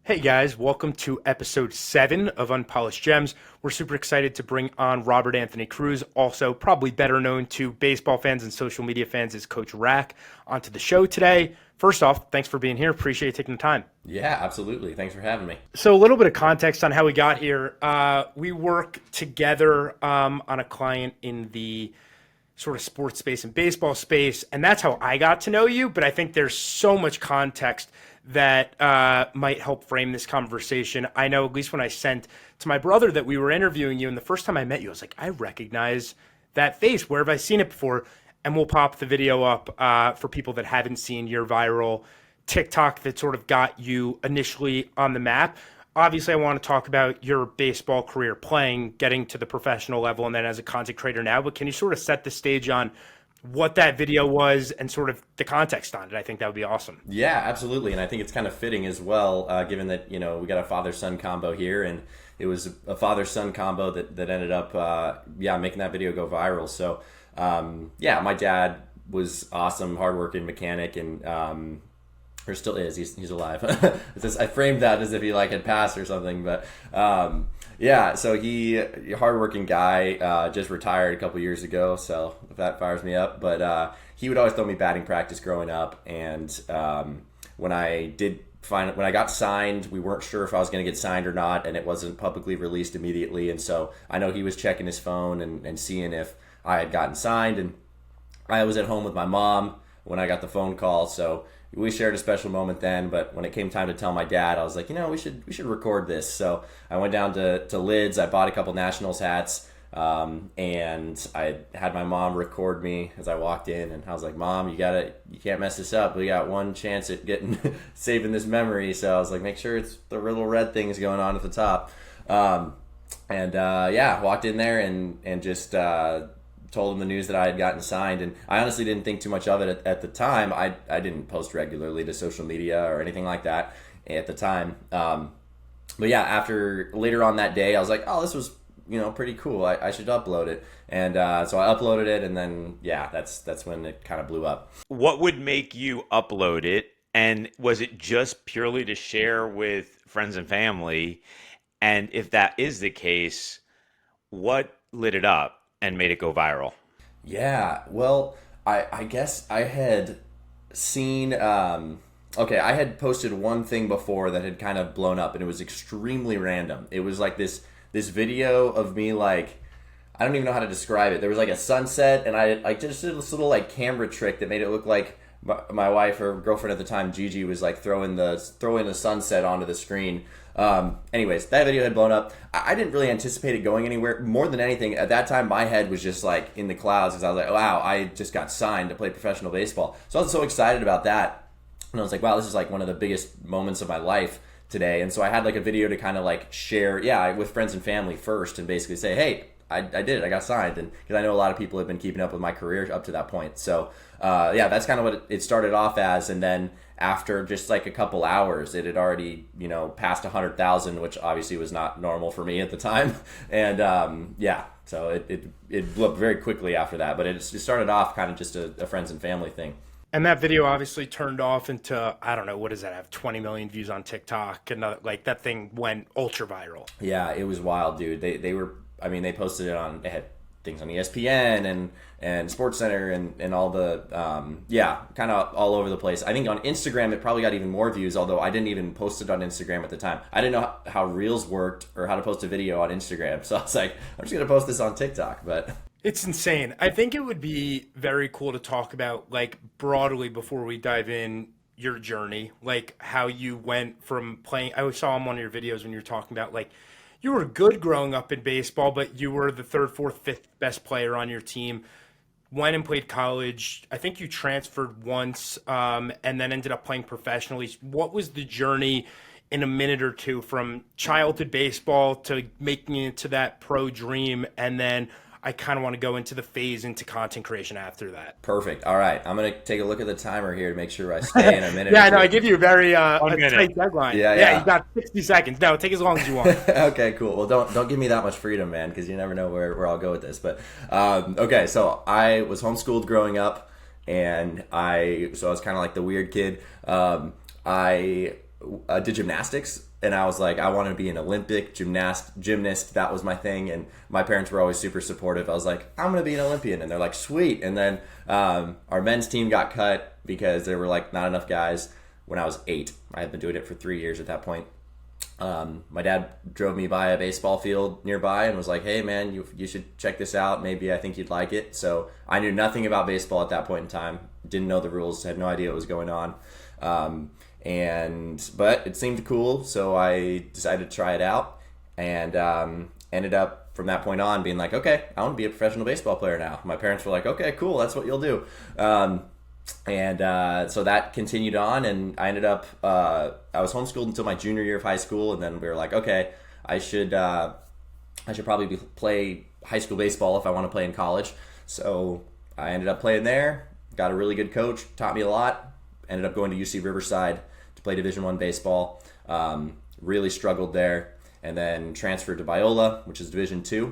Hey guys, welcome to episode 7 of Unpolished Gems. We're super excited to bring on RobertAnthony Cruz, also probably better known to baseball fans and social media fans as Coach RAC, onto the show today. First off, thanks for being here. Appreciate you taking the time. Yeah, absolutely. Thanks for having me. So, a little bit of context on how we got here. We work together on a client in the sort of sports space and baseball space, and that's how I got to know you. But I think there's so much context that might help frame this conversation. I know, at least when I sent to my brother that we were interviewing you, and the first time I met you, I was like, I recognize that face. Where have I seen it before? And we'll pop the video up for people that haven't seen your viral TikTok that sort of got you initially on the map. Obviously, I want to talk about your baseball career playing, getting to the professional level, and then as a content creator now. But can you sort of set the stage on what that video was and sort of the context on it? I think that would be awesome. Yeah, absolutely. And I think it's kind of fitting as well, given that, we got a father-son combo here, and it was a father-son combo that ended up, making that video go viral. So, my dad was awesome, hardworking mechanic, and or still is. He's alive. I framed that as if he had passed or something, but so he hardworking guy, just retired a couple years ago, so that fires me up. But he would always throw me batting practice growing up, and when I got signed, we weren't sure if I was going to get signed or not, and it wasn't publicly released immediately, and so I know he was checking his phone and seeing if I had gotten signed, and I was at home with my mom when I got the phone call, so we shared a special moment then. But when it came time to tell my dad, I was like, we should record this. So I went down to Lids. I bought a couple Nationals hats, and I had my mom record me as I walked in. And I was like, Mom, you can't mess this up. We got one chance at getting saving this memory. So I was like, make sure it's the little red things going on at the top. Walked in there and just told him the news that I had gotten signed, and I honestly didn't think too much of it at the time. I didn't post regularly to social media or anything like that at the time. After later on that day, I was like, oh, this was pretty cool. I should upload it, and so I uploaded it, and then that's when it kind of blew up. What would make you upload it? And was it just purely to share with friends and family? And if that is the case, what lit it up and made it go viral? Yeah, well, I guess I had seen, I had posted one thing before that had kind of blown up, and it was extremely random. It was like this video of me, I don't even know how to describe it. There was a sunset, and I just did this little camera trick that made it look like my wife or girlfriend at the time, Gigi, was throwing the sunset onto the screen. Anyways, that video had blown up. I didn't really anticipate it going anywhere. More than anything, at that time, my head was just in the clouds because I was like, wow, I just got signed to play professional baseball. So I was so excited about that. And I was like, wow, this is one of the biggest moments of my life today. And so I had a video to kind of share, with friends and family first, and basically say, hey, I did it. I got signed. And because I know a lot of people have been keeping up with my career up to that point. So that's kind of what it started off as. And then after just a couple hours, it had already, passed 100,000, which obviously was not normal for me at the time. And so it blew up very quickly after that. But it started off kind of just a friends and family thing. And that video obviously turned off into, I don't know, what does that have, 20 million views on TikTok? And that thing went ultra viral. Yeah, it was wild, dude. They posted it on, they had things on ESPN and SportsCenter and all the, kind of all over the place. I think on Instagram it probably got even more views, although I didn't even post it on Instagram at the time. I didn't know how Reels worked or how to post a video on Instagram. So I was like, I'm just going to post this on TikTok. But It's insane. I think it would be very cool to talk about, broadly before we dive in, your journey, how you went from playing. I saw on one of your videos when you were talking about, you were good growing up in baseball, but you were the third, fourth, fifth best player on your team. Went and played college. I think you transferred once, and then ended up playing professionally. What was the journey in a minute or two from childhood baseball to making it to that pro dream? And then I kind of want to go into the phase into content creation after that. Perfect. All right. I'm going to take a look at the timer here to make sure I stay in a minute. Yeah, no, I give you a very a tight deadline. Yeah. You got 60 seconds. No, take as long as you want. Okay, cool. Well, don't give me that much freedom, man, because you never know where I'll go with this. But okay, so I was homeschooled growing up, and I was kind of like the weird kid. I did gymnastics, and I was like, I want to be an Olympic gymnast. That was my thing, and my parents were always super supportive. I was like, I'm going to be an Olympian, and they're like, sweet. And then our men's team got cut because there were like not enough guys when I was 8. I had been doing it for 3 years at that point. My dad drove me by a baseball field nearby and was like, hey man, you should check this out. Maybe I think you'd like it. So I knew nothing about baseball at that point in time. Didn't know the rules, had no idea what was going on. But it seemed cool. So I decided to try it out, and ended up from that point on being like, okay, I want to be a professional baseball player now. My parents were like, okay, cool. That's what you'll do. So that continued on, and I ended up, I was homeschooled until my junior year of high school, and then we were like, okay, I should probably play high school baseball if I want to play in college. So I ended up playing there, got a really good coach, taught me a lot, ended up going to UC Riverside to play Division I baseball, really struggled there, and then transferred to Biola, which is Division II,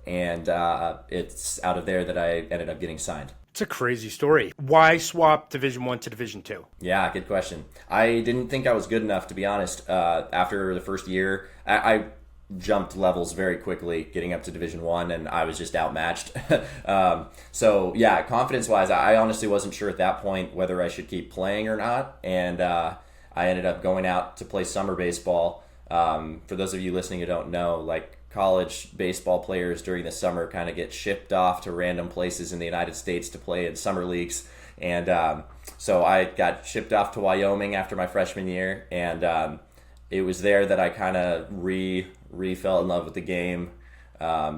and it's out of there that I ended up getting signed. It's a crazy story. Why swap Division I to Division II? Yeah, good question. I didn't think I was good enough, to be honest. After the first year, I jumped levels very quickly, getting up to Division I, and I was just outmatched. So yeah, confidence-wise, I honestly wasn't sure at that point whether I should keep playing or not, and I ended up going out to play summer baseball. For those of you listening who don't know, like, college baseball players during the summer kind of get shipped off to random places in the United States to play in summer leagues. And so I got shipped off to Wyoming after my freshman year, and it was there that I kind of fell in love with the game,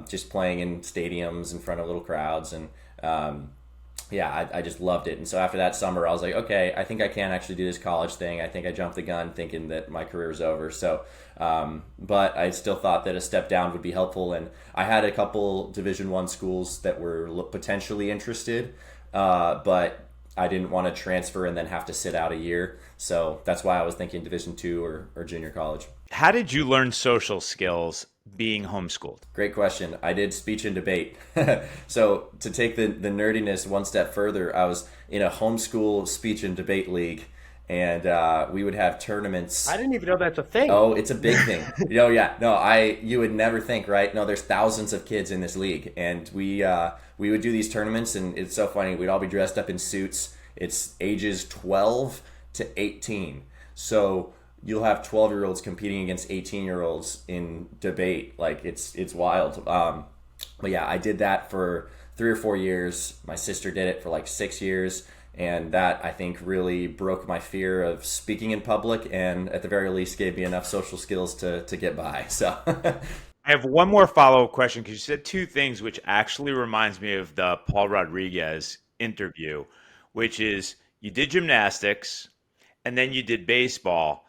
just playing in stadiums in front of little crowds, and I just loved it. And so after that summer, I was like, okay, I think I can actually do this college thing. I think I jumped the gun thinking that my career was over. So, but I still thought that a step down would be helpful. And I had a couple Division I schools that were potentially interested, but I didn't want to transfer and then have to sit out a year. So that's why I was thinking Division II or junior college. How did you learn social skills being homeschooled? Great question. I did speech and debate. So to take the nerdiness one step further, I was in a homeschool speech and debate league, and we would have tournaments. I didn't even know that's a thing. Oh, it's a big thing. Yeah. No, you would never think, right? No, there's thousands of kids in this league, and we would do these tournaments, and it's so funny. We'd all be dressed up in suits. It's ages 12 to 18. So you'll have 12-year-olds competing against 18-year-olds in debate. Like, it's wild. But yeah, I did that for 3 or 4 years. My sister did it for like 6 years. And that, I think, really broke my fear of speaking in public, and at the very least gave me enough social skills to get by. So I have one more follow-up question, because you said two things which actually reminds me of the Paul Rodriguez interview, which is you did gymnastics and then you did baseball,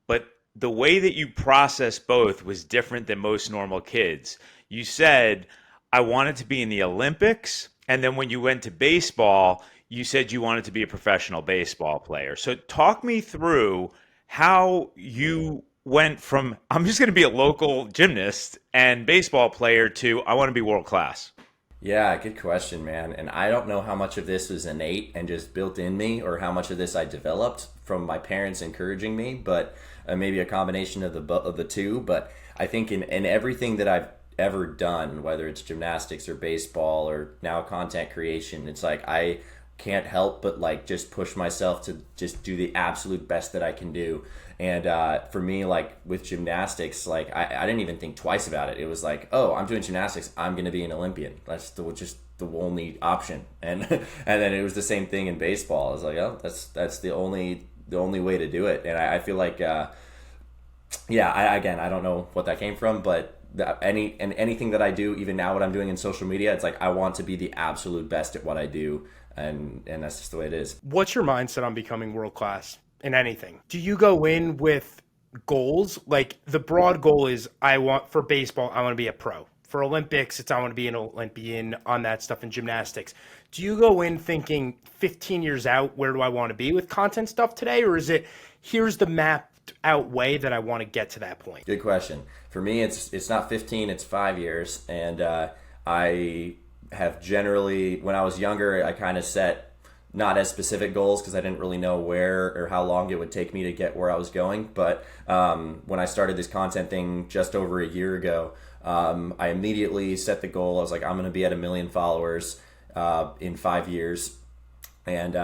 but the way that you processed both was different than most normal kids. You said, I wanted to be in the Olympics, and then when you went to baseball, you said you wanted to be a professional baseball player. So talk me through how you went from, I'm just going to be a local gymnast and baseball player, to I want to be world class. Yeah, good question, man. And I don't know how much of this was innate and just built in me, or how much of this I developed from my parents encouraging me, but maybe a combination of the two. But I think in everything that I've ever done, whether it's gymnastics or baseball or now content creation, it's like I can't help but like just push myself to just do the absolute best that I can do. And for me, like with gymnastics, like I didn't even think twice about it. It was like, oh, I'm doing gymnastics, I'm going to be an Olympian. That's just the only option. And and then it was the same thing in baseball. I was like, oh, that's the only way to do it. And I feel like, I don't know what that came from, but anything that I do, even now what I'm doing in social media, it's like I want to be the absolute best at what I do. And that's just the way it is. What's your mindset on becoming world class in anything? Do you go in with goals? Like the broad goal is for baseball, I want to be a pro. For Olympics, it's I want to be an Olympian on that stuff in gymnastics. Do you go in thinking 15 years out, where do I want to be with content stuff today? Or is it, here's the mapped out way that I want to get to that point? Good question. For me, it's not 15, it's 5 years. And I have generally, when I was younger, I kind of set not as specific goals because I didn't really know where or how long it would take me to get where I was going. But when I started this content thing just over a year ago, I immediately set the goal. I was like, I'm going to be at 1 million followers in 5 years. And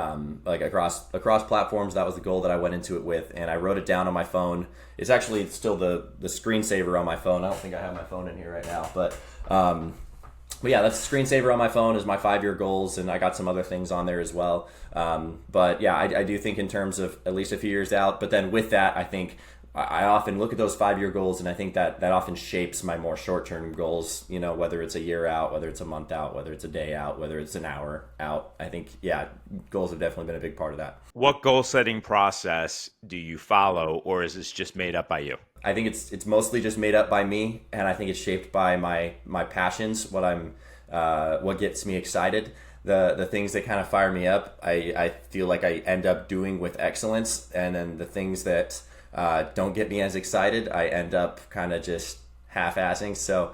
like across platforms, that was the goal that I went into it with. And I wrote it down on my phone. It's actually still the screensaver on my phone. I don't think I have my phone in here right now. But yeah, that's the screensaver on my phone is my 5-year goals. And I got some other things on there as well. But yeah, I do think in terms of at least a few years out. But then with that, I think I often look at those 5-year goals, and I think that often shapes my more short-term goals, you know, whether it's a year out, whether it's a month out, whether it's a day out, whether it's an hour out. I think, yeah, goals have definitely been a big part of that. What goal setting process do you follow, or is this just made up by you? I think it's mostly just made up by me, and I think it's shaped by my passions, what gets me excited. The things that kind of fire me up, I feel like I end up doing with excellence, and then the things that don't get me as excited, I end up kind of just half-assing. So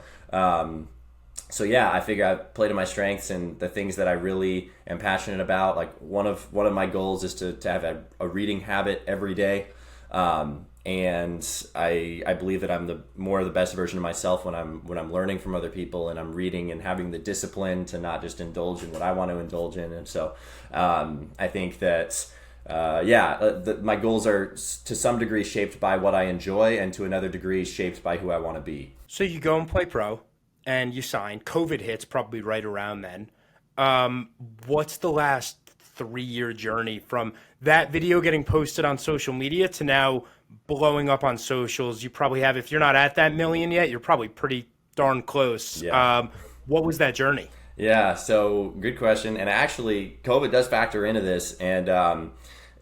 yeah, I figure I play to my strengths and the things that I really am passionate about. Like one of my goals is to have a reading habit every day. And I believe that I'm the best version of myself when I'm learning from other people and I'm reading and having the discipline to not just indulge in what I want to indulge in. And so I think that my goals are to some degree shaped by what I enjoy, and to another degree shaped by who I want to be. So you go and play pro, and you sign. COVID hits probably right around then. What's the last 3-year journey from that video getting posted on social media to now blowing up on socials? You probably have, if you're not at that 1 million yet, you're probably pretty darn close. Yeah. What was that journey? Yeah, so good question. And actually, COVID does factor into this, but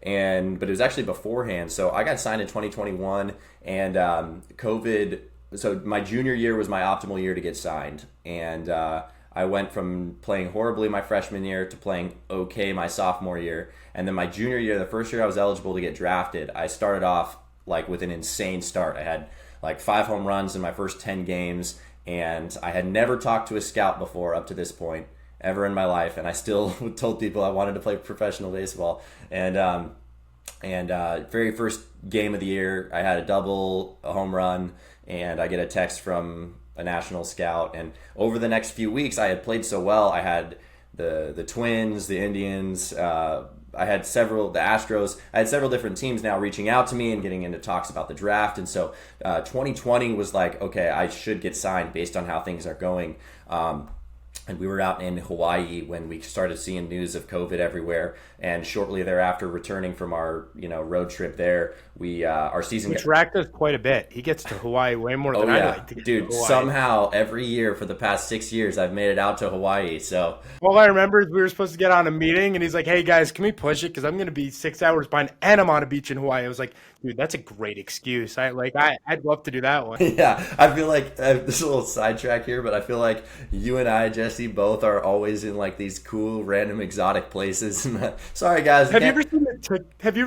it was actually beforehand. So I got signed in 2021, and COVID. So my junior year was my optimal year to get signed, and I went from playing horribly my freshman year to playing okay my sophomore year, and then my junior year, the first year I was eligible to get drafted, I started off like with an insane start. I had like 5 home runs in my first 10 games. And I had never talked to a scout before up to this point ever in my life, and I still told people I wanted to play professional baseball. And very first game of the year, I had a double, a home run, and I get a text from a national scout. And over the next few weeks, I had played so well. I had the Twins, the Indians, the Astros. I had several different teams now reaching out to me and getting into talks about the draft. And so 2020 was like, okay, I should get signed based on how things are going. And we were out in Hawaii when we started seeing news of COVID everywhere. And shortly thereafter, returning from our road trip there, our season. Which racked us quite a bit. He gets to Hawaii way more than I like to get Dude, to Hawaii. Somehow every year for the past 6 years, I've made it out to Hawaii. So all I remember is we were supposed to get on a meeting, and he's like, "Hey guys, can we push it? Because I'm going to be 6 hours behind, and I'm on a beach in Hawaii." I was like, "Dude, that's a great excuse. I'd love to do that one." Yeah, I feel like this is a little sidetrack here, but I feel like you and I, Jesse, both are always in like these cool, random, exotic places. Sorry, guys. Have you ever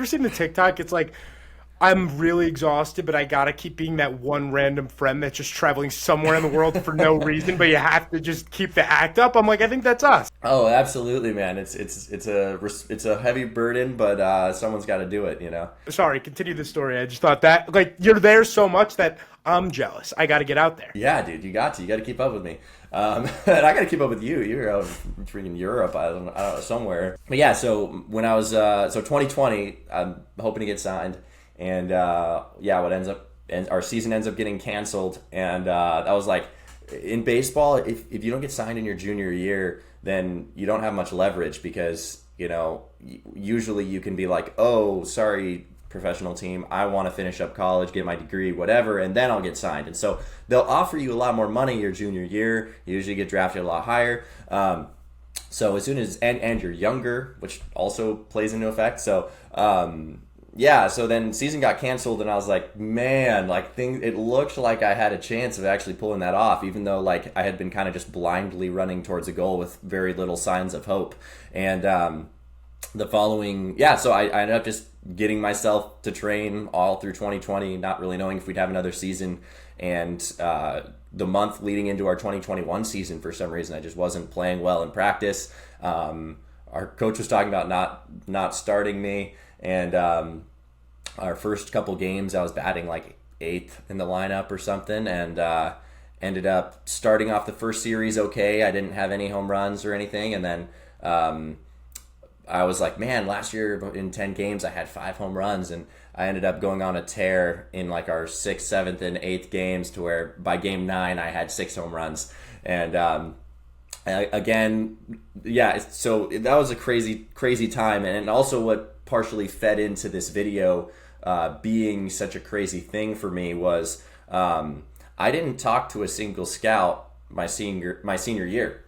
seen the TikTok? It's like, I'm really exhausted, but I gotta keep being that one random friend that's just traveling somewhere in the world for no reason, but you have to just keep the act up. I'm like, I think that's us. Oh, absolutely, man. It's a heavy burden, but someone's got to do it, Sorry, continue the story. I just thought that like you're there so much that I'm jealous. I got to get out there. Yeah, dude, you got to keep up with me. And I got to keep up with you. You're out in freaking Europe, I don't know, somewhere. But yeah, so when I was 2020, I'm hoping to get signed. And our season ends up getting canceled, and that was like, in baseball, if you don't get signed in your junior year, then you don't have much leverage because usually you can be like, oh, sorry, professional team, I want to finish up college, get my degree, whatever, and then I'll get signed. And so they'll offer you a lot more money your junior year. You usually get drafted a lot higher. So as soon as and you're younger, which also plays into effect. So. So then season got canceled, and I was like, man, it looked like I had a chance of actually pulling that off, even though like I had been kind of just blindly running towards a goal with very little signs of hope. And so I ended up just getting myself to train all through 2020, not really knowing if we'd have another season. And the month leading into our 2021 season, for some reason, I just wasn't playing well in practice. our coach was talking about not starting me, and our first couple games I was batting like eighth in the lineup or something, and ended up starting off the first series okay. I didn't have any home runs or anything, and then I was like, man, last year in 10 games I had 5 home runs, and I ended up going on a tear in like our 6th, 7th, and 8th games to where by game 9 I had 6 home runs. And again, yeah, so that was a crazy time. And also what partially fed into this video being such a crazy thing for me was I didn't talk to a single scout my senior year.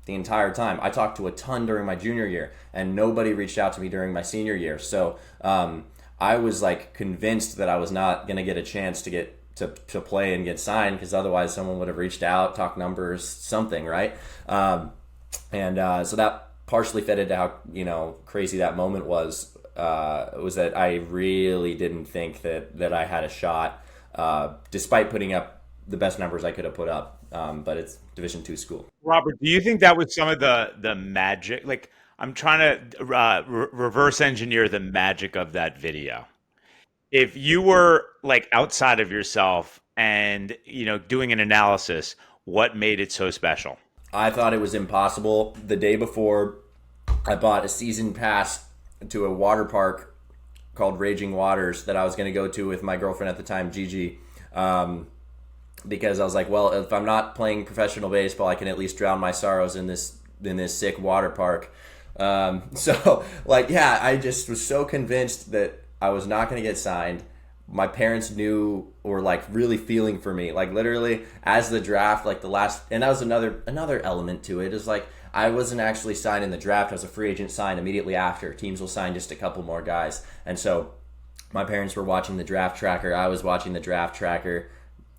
The entire time. I talked to a ton during my junior year, and nobody reached out to me during my senior year. So I was like convinced that I was not going to get a chance to get to play and get signed, because otherwise someone would have reached out, talked numbers, something, right? So that partially fed into how crazy that moment was that I really didn't think that I had a shot, despite putting up the best numbers I could have put up. But it's Division II school. Robert, do you think that was some of the magic? Like, I'm trying to reverse engineer the magic of that video. If you were like outside of yourself and doing an analysis, what made it so special? I thought it was impossible. The day before, I bought a season pass to a water park called Raging Waters that I was going to go to with my girlfriend at the time, Gigi. Because I was like, well, if I'm not playing professional baseball, I can at least drown my sorrows in this sick water park. So like, yeah, I just was so convinced that I was not going to get signed. My parents knew, or like really feeling for me, like literally as the draft, like the last, and that was another element to it, is like I wasn't actually signed in the draft. I was a free agent signed immediately after. Teams will sign just a couple more guys. And so my parents were watching the draft tracker. I was watching the draft tracker.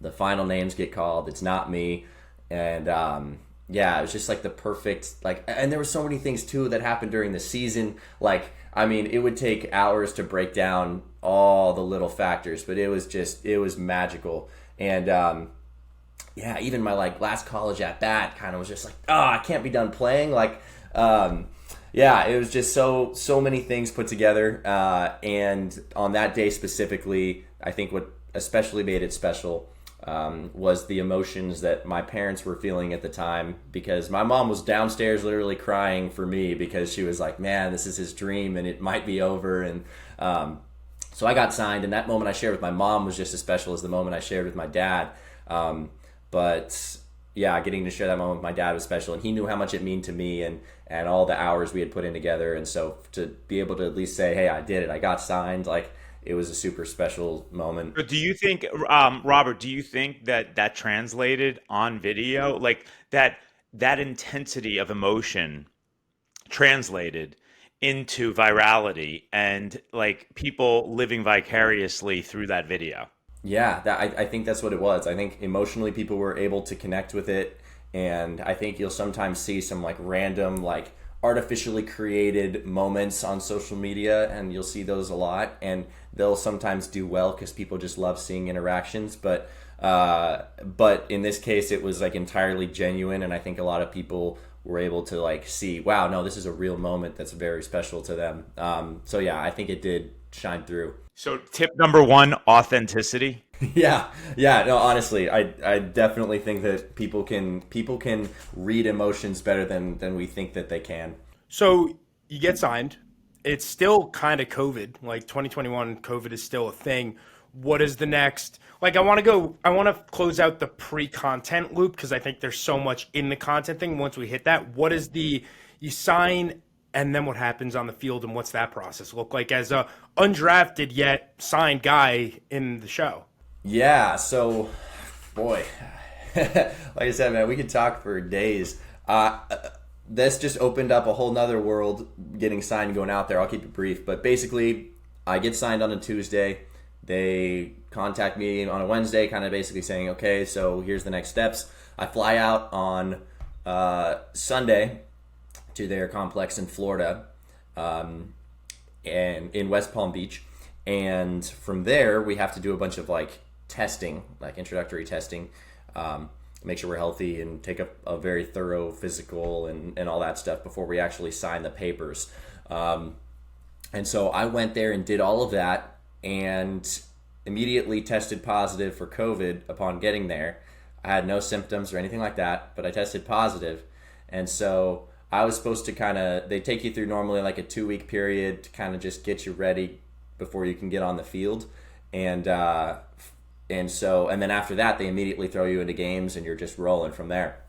The final names get called. It's not me. And yeah, it was just like the perfect, like, and there were so many things too that happened during the season. Like, I mean, it would take hours to break down all the little factors, but it was magical. And yeah, even my like last college at bat kind of was just like, oh, I can't be done playing. Like, yeah, it was just so many things put together. And on that day specifically, I think what especially made it special was the emotions that my parents were feeling at the time, because my mom was downstairs literally crying for me, because she was like, man, this is his dream and it might be over. And so I got signed, and that moment I shared with my mom was just as special as the moment I shared with my dad. But yeah, getting to share that moment with my dad was special, and he knew how much it meant to me and all the hours we had put in together. And so to be able to at least say, hey, I did it, I got signed, like, it was a super special moment. But do you think, Robert, do you think that translated on video, like that intensity of emotion translated into virality and like people living vicariously through that video? Yeah, I think that's what it was. I think emotionally people were able to connect with it, and I think you'll sometimes see some like random, like artificially created moments on social media, and you'll see those a lot, and they'll sometimes do well because people just love seeing interactions. But in this case, it was like entirely genuine, and I think a lot of people were able to like see, wow, no, this is a real moment that's very special to them. So yeah, I think it did shine through. So tip number 1, authenticity. Yeah. No, honestly, I definitely think that people can read emotions better than we think that they can. So you get signed. It's still kind of COVID. Like 2021, COVID is still a thing. What is the next? Like, I want to close out the pre-content loop, because I think there's so much in the content thing. Once we hit that, what is you sign, and then what happens on the field, and what's that process look like as a undrafted yet signed guy in the show? Yeah, so, boy, like I said, man, we could talk for days. This just opened up a whole nother world, getting signed and going out there. I'll keep it brief, but basically, I get signed on a Tuesday. They contact me on a Wednesday, kind of basically saying, okay, so here's the next steps. I fly out on Sunday to their complex in Florida, and in West Palm Beach. And from there, we have to do a bunch of like testing, like introductory testing. make sure we're healthy and take a very thorough physical and all that stuff before we actually sign the papers. And so I went there and did all of that and immediately tested positive for COVID upon getting there. I had no symptoms or anything like that, but I tested positive. And so I was supposed to they take you through normally like a 2-week period to kind of just get you ready before you can get on the field. And then after that, they immediately throw you into games and you're just rolling from there.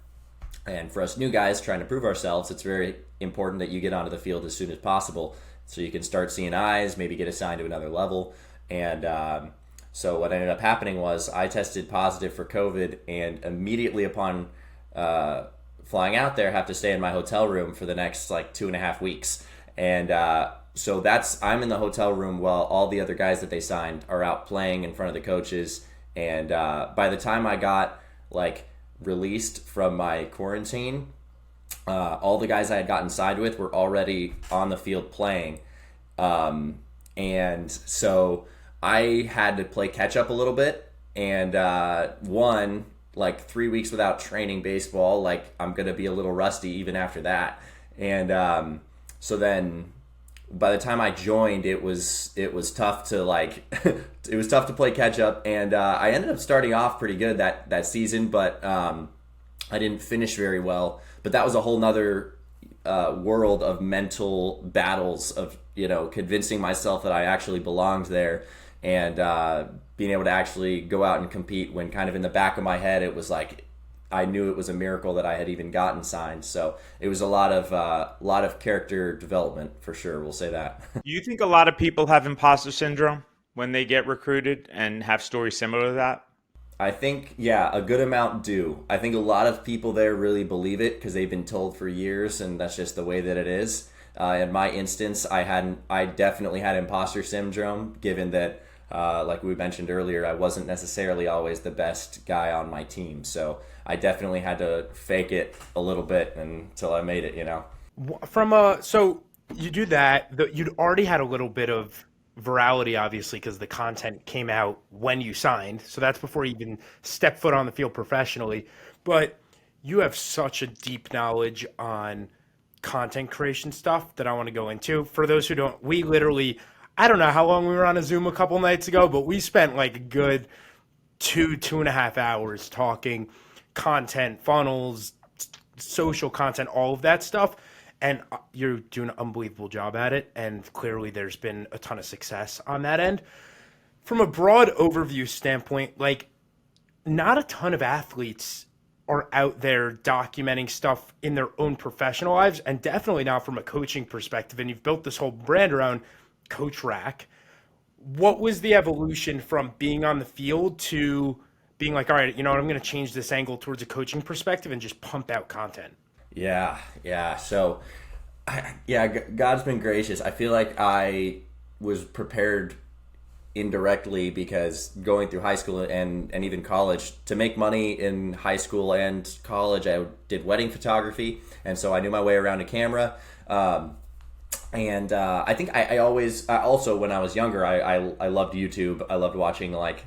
And for us new guys trying to prove ourselves, it's very important that you get onto the field as soon as possible so you can start seeing eyes, maybe get assigned to another level. And so what ended up happening was I tested positive for COVID, and immediately upon flying out there, have to stay in my hotel room for the next like 2.5 weeks. And so I'm in the hotel room while all the other guys that they signed are out playing in front of the coaches. And by the time I got like released from my quarantine, all the guys I had gotten signed with were already on the field playing. And so I had to play catch up a little bit. And like 3 weeks without training baseball, like I'm going to be a little rusty even after that. And so then by the time I joined, it was tough to like it was tough to play catch up, and I ended up starting off pretty good that season, but I didn't finish very well. But that was a whole nother world of mental battles of convincing myself that I actually belonged there, and being able to actually go out and compete when kind of in the back of my head it was like I knew it was a miracle that I had even gotten signed. So it was a lot of character development for sure. We'll say that. Do you think a lot of people have imposter syndrome when they get recruited and have stories similar to that? I think, yeah, a good amount do. I think a lot of people there really believe it because they've been told for years, and that's just the way that it is. In my instance, I definitely had imposter syndrome, given that, like we mentioned earlier, I wasn't necessarily always the best guy on my team. So I definitely had to fake it a little bit until I made it, So you do that, you'd already had a little bit of virality, obviously, because the content came out when you signed. So that's before you even stepped foot on the field professionally. But you have such a deep knowledge on content creation stuff that I want to go into. For those who don't, we literally, I don't know how long we were on a Zoom a couple nights ago, but we spent like a good 2.5 hours talking content, funnels, social content, all of that stuff. And you're doing an unbelievable job at it. And clearly there's been a ton of success on that end. From a broad overview standpoint, like not a ton of athletes are out there documenting stuff in their own professional lives, and definitely not from a coaching perspective. And you've built this whole brand around Coach RAC. What was the evolution from being on the field to being like, all right, you know what, I'm going to change this angle towards a coaching perspective and just pump out content? Yeah. So, God's been gracious. I feel like I was prepared indirectly because going through high school and even college, to make money in high school and college, I did wedding photography. And so I knew my way around a camera. I think I always, also when I was younger, I loved YouTube. I loved watching like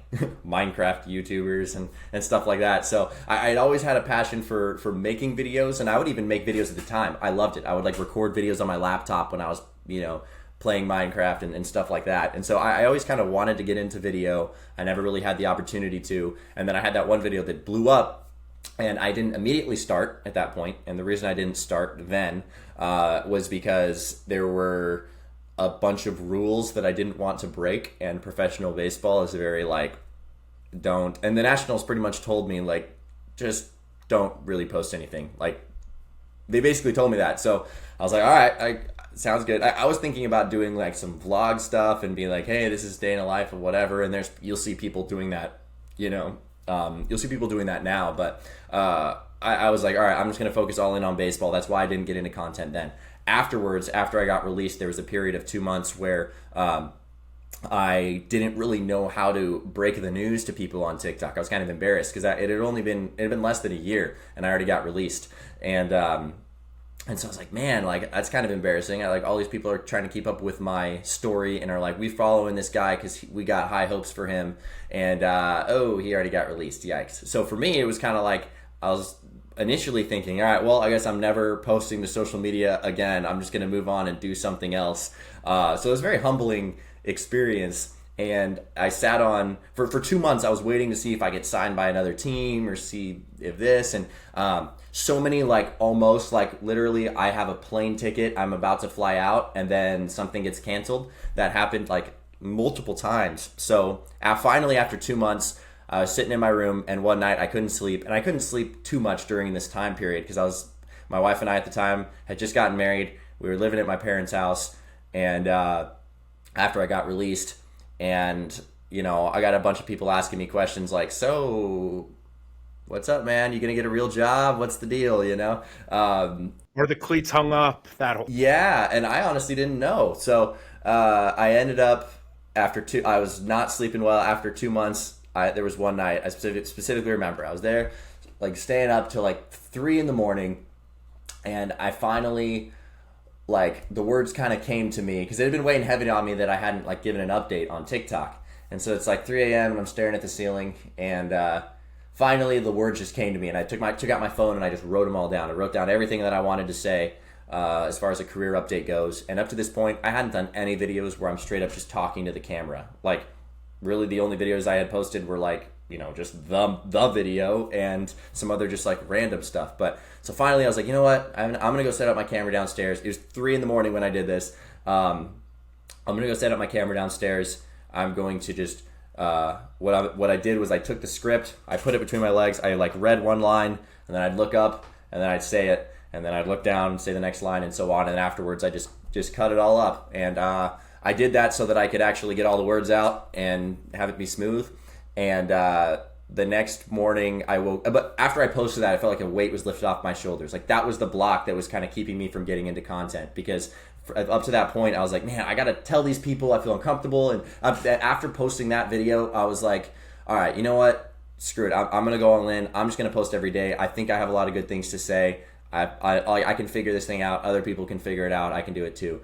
Minecraft YouTubers and stuff like that. So I'd always had a passion for making videos, and I would even make videos at the time. I loved it. I would like record videos on my laptop when I was, playing Minecraft and stuff like that. And so I always kind of wanted to get into video. I never really had the opportunity to. And then I had that one video that blew up, and I didn't immediately start at that point. And the reason I didn't start then was because there were a bunch of rules that I didn't want to break, and professional baseball is very don't. And the Nationals pretty much told me just don't really post anything. They basically told me that. So I was like, all right, sounds good. I was thinking about doing some vlog stuff and being like, hey, this is day in a life or whatever. And you'll see people doing that, you'll see people doing that now. But I was like, all right, I'm just going to focus all in on baseball. That's why I didn't get into content then. Afterwards, after I got released, there was a period of 2 months where I didn't really know how to break the news to people on TikTok. I was kind of embarrassed because it had been less than a year and I already got released. And so I was like, man, that's kind of embarrassing. All these people are trying to keep up with my story and are like, we following this guy because we got high hopes for him. And, he already got released. Yikes. So for me, it was kind of like, I was initially thinking, all right, well, I guess I'm never posting to social media again. I'm just going to move on and do something else. So it was a very humbling experience. And I sat on, for 2 months, I was waiting to see if I get signed by another team or see if this. And so many, like, almost, like, literally, I have a plane ticket, I'm about to fly out, and then something gets canceled. That happened, like, multiple times. So finally, after 2 months, I was sitting in my room, and one night I couldn't sleep, and I couldn't sleep too much during this time period because my wife and I at the time had just gotten married. We were living at my parents' house, and after I got released, and I got a bunch of people asking me questions like, "So, what's up, man? You gonna get a real job? What's the deal?" Or the cleats hung up. That whole Yeah, and I honestly didn't know. So I ended up I was not sleeping well after 2 months. There was one night I specifically remember. I was there, like, staying up till like 3 a.m, and I finally, like, the words kind of came to me because it had been weighing heavy on me that I hadn't, like, given an update on TikTok. And so it's like 3 a.m. and I'm staring at the ceiling, and finally the words just came to me, and I took out my phone and I just wrote them all down. I wrote down everything that I wanted to say as far as a career update goes. And up to this point, I hadn't done any videos where I'm straight up just talking to the camera. Like, really the only videos I had posted were, like, just the video and some other just, like, random stuff. But so finally I was like, you know what? I'm going to go set up my camera downstairs. It was 3 a.m. when I did this. I'm going to go set up my camera downstairs. I'm going to just, what I did was I took the script, I put it between my legs. I, like, read one line, and then I'd look up, and then I'd say it, and then I'd look down and say the next line, and so on. And afterwards I just cut it all up. And I did that so that I could actually get all the words out and have it be smooth. And the next morning I woke, but after I posted that, I felt like a weight was lifted off my shoulders. Like, that was the block that was kind of keeping me from getting into content, because up to that point I was like, man, I got to tell these people I feel uncomfortable. And after posting that video, I was like, all right, you know what? Screw it. I'm going to go all in. I'm just going to post every day. I think I have a lot of good things to say. I can figure this thing out. Other people can figure it out. I can do it too.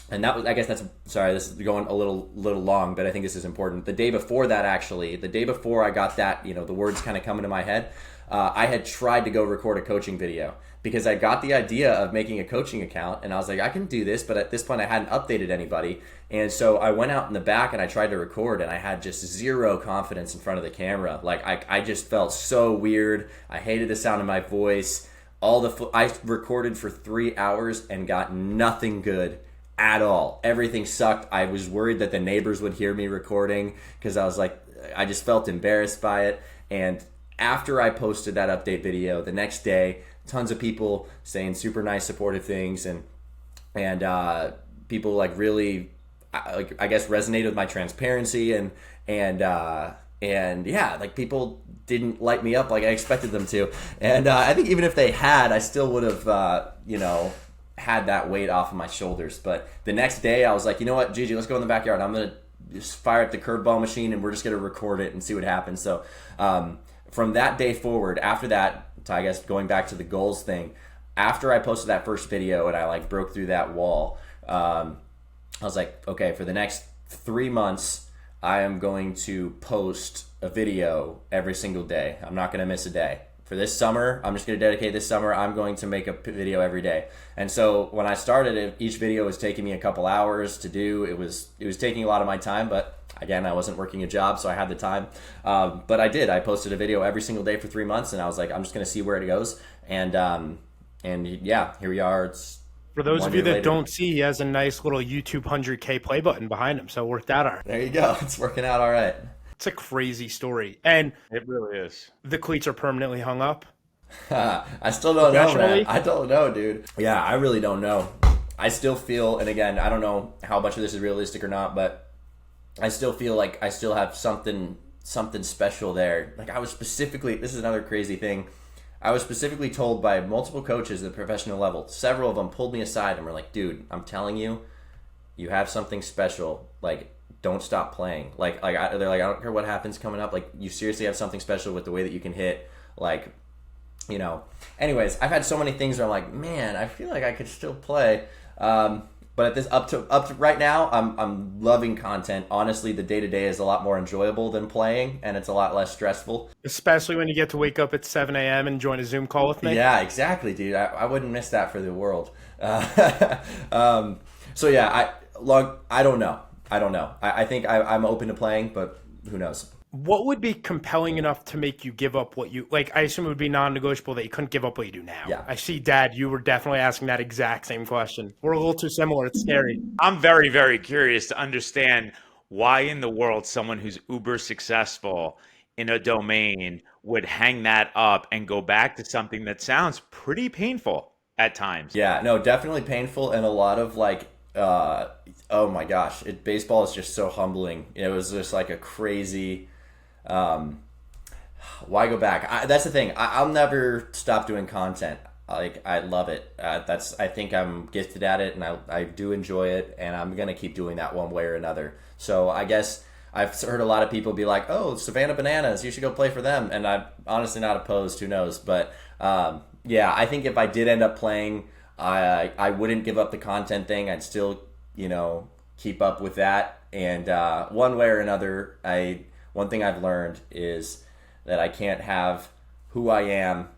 And that was, I guess sorry, this is going a little long, but I think this is important. The day before that, actually, the day before I got that, the words kind of coming to my head, I had tried to go record a coaching video because I got the idea of making a coaching account, and I was like, I can do this, but at this point I hadn't updated anybody. And so I went out in the back and I tried to record, and I had just zero confidence in front of the camera. Like, I just felt so weird. I hated the sound of my voice. I recorded for 3 hours and got nothing good at all. Everything sucked. I was worried that the neighbors would hear me recording because I was like, I just felt embarrassed by it. And after I posted that update video, the next day, tons of people saying super nice, supportive things, and people, like, really, like, I guess, resonated with my transparency, and yeah, like, people didn't light me up like I expected them to. And I think even if they had, I still would have, had that weight off of my shoulders. But the next day I was like, you know what, Gigi, let's go in the backyard. I'm going to just fire up the curveball machine and we're just going to record it and see what happens. So from that day forward, after that, I guess going back to the goals thing, after I posted that first video and I, like, broke through that wall, I was like, okay, for the next 3 months, I am going to post a video every single day. I'm not going to miss a day. For this summer, I'm just going to dedicate this summer, I'm going to make a video every day. And so when I started, each video was taking me a couple hours to do. It was taking a lot of my time, but again, I wasn't working a job, so I had the time. But I did. I posted a video every single day for 3 months, and I was like, I'm just going to see where it goes. And yeah, here we are. It's For those of you that don't see, he has a nice little YouTube 100K play button behind him, so it worked out all right. There you go. It's working out all right. It's a crazy story. And It really is. the cleats are permanently hung up. I still don't know, man. I don't know, dude. Yeah, I really don't know. I still feel, and again, I don't know how much of this is realistic or not, but I still feel like I still have something special there. Like, I was specifically, this is another crazy thing, I was specifically told by multiple coaches at the professional level, several of them pulled me aside and were like, dude, I'm telling you, you have something special. Like, don't stop playing. They're like, I don't care what happens coming up. Like, you seriously have something special with the way that you can hit. Like, Anyways, I've had so many things where I'm like, man, I feel like I could still play. But at this up to right now, I'm loving content. Honestly, the day to day is a lot more enjoyable than playing, and it's a lot less stressful. Especially when you get to wake up at 7 a.m. and join a Zoom call with me. Yeah, exactly, dude. I wouldn't miss that for the world. So yeah, I don't know. I think I'm open to playing, but who knows? What would be compelling enough to make you give up what you like? I assume it would be non-negotiable that you couldn't give up what you do now. Yeah. I see, Dad, you were definitely asking that exact same question. We're a little too similar. It's scary. I'm very, very curious to understand why in the world someone who's uber successful in a domain would hang that up and go back to something that sounds pretty painful at times. Yeah, no, definitely painful, and a lot of like, oh my gosh, baseball is just so humbling. It was just like a crazy. Why go back? That's the thing. I'll never stop doing content. Like, I love it. I think I'm gifted at it, and I do enjoy it, and I'm gonna keep doing that one way or another. So I guess I've heard a lot of people be like, "Oh, Savannah Bananas, you should go play for them," and I'm honestly not opposed. Who knows? But yeah, I think if I did end up playing, I wouldn't give up the content thing. I'd still, keep up with that, and one way or another, one thing I've learned is that I can't have who I am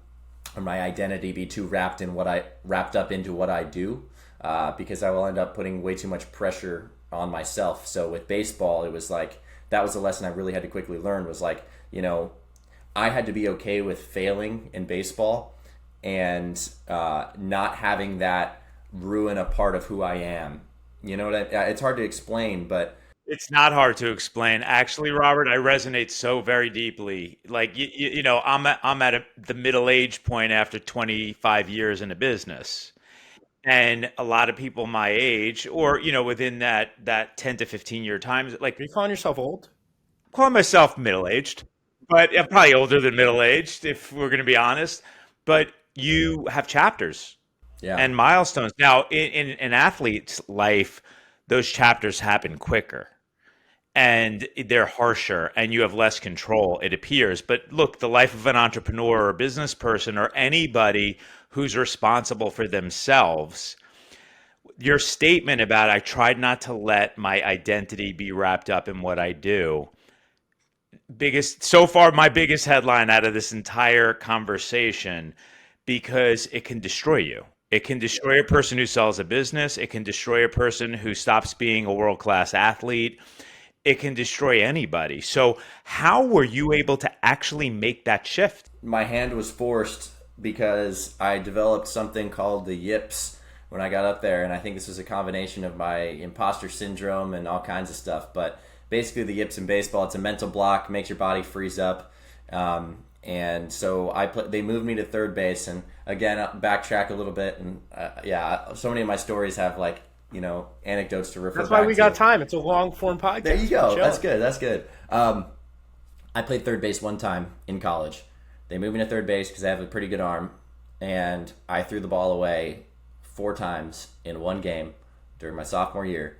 or my identity be too wrapped up into what I do, because I will end up putting way too much pressure on myself. So with baseball, it was like that was a lesson I really had to quickly learn. Was like, I had to be okay with failing in baseball and not having that ruin a part of who I am. It's hard to explain, but It's not hard to explain. Actually, Robert, I resonate so very deeply. Like I'm at the middle age point after 25 years in a business. And a lot of people my age or within that 10 to 15 year time, like Are you calling yourself old? call myself middle-aged, but I'm probably older than middle-aged if we're going to be honest. But you have chapters yeah, and milestones. Now, in an athlete's life, those chapters happen quicker and they're harsher and you have less control, it appears. But look, the life of an entrepreneur or a business person or anybody who's responsible for themselves, your statement about I tried not to let my identity be wrapped up in what I do. My biggest headline out of this entire conversation, because it can destroy you. It can destroy a person who sells a business. It can destroy a person who stops being a world-class athlete. It can destroy anybody. So how were you able to actually make that shift? my hand was forced because I developed something called the yips when I got up there, and I think this was a combination of my imposter syndrome and all kinds of stuff. But basically, the yips in baseball, it's a mental block, makes your body freeze up. And so they moved me to third base, and again, I'll backtrack a little bit, and so many of my stories have anecdotes to refer. That's why back we to. got time. It's a long form podcast. There you go. Chill. That's good. That's good. I played third base one time in college. They moved me to third base because I have a pretty good arm, and I threw the ball away 4 times in one game during my sophomore year.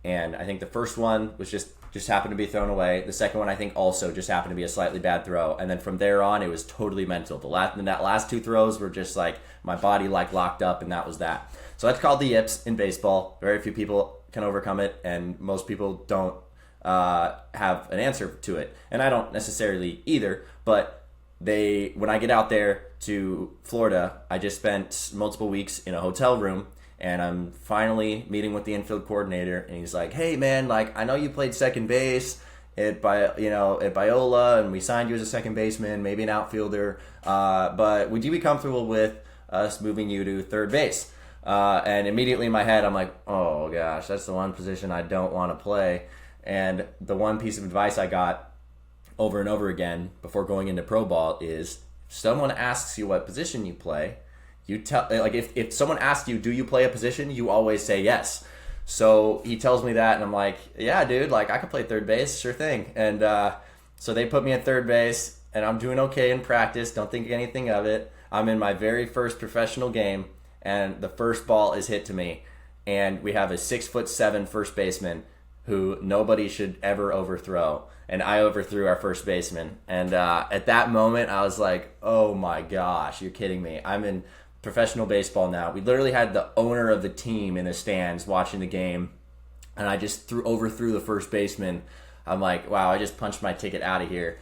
And I think the first one was just happened to be thrown away. The second one I think also just happened to be a slightly bad throw. And then from there on, it was totally mental. The last 2 throws were just like my body locked up, and that was that. So that's called the yips in baseball. Very few people can overcome it, and most people don't have an answer to it. And I don't necessarily either, but when I get out there to Florida, I just spent multiple weeks in a hotel room, and I'm finally meeting with the infield coordinator, and he's like, "Hey man, I know you played second base at Biola, and we signed you as a second baseman, maybe an outfielder, but would you be comfortable with us moving you to third base?" And immediately in my head, I'm like, "Oh gosh, that's the one position I don't want to play." And the one piece of advice I got over and over again before going into pro ball is, if someone asks you what position you play, you tell, if someone asks you, do you play a position, you always say yes. So he tells me that, and I'm like, yeah, dude, I could play third base, sure thing. And so they put me at third base, and I'm doing okay in practice, don't think anything of it. I'm in my very first professional game, and the first ball is hit to me, and we have a 6'7" first baseman who nobody should ever overthrow. And I overthrew our first baseman. And at that moment, I was like, oh my gosh, you're kidding me. I'm in professional baseball now. We literally had the owner of the team in the stands watching the game, and I just overthrew the first baseman. I'm like, wow, I just punched my ticket out of here.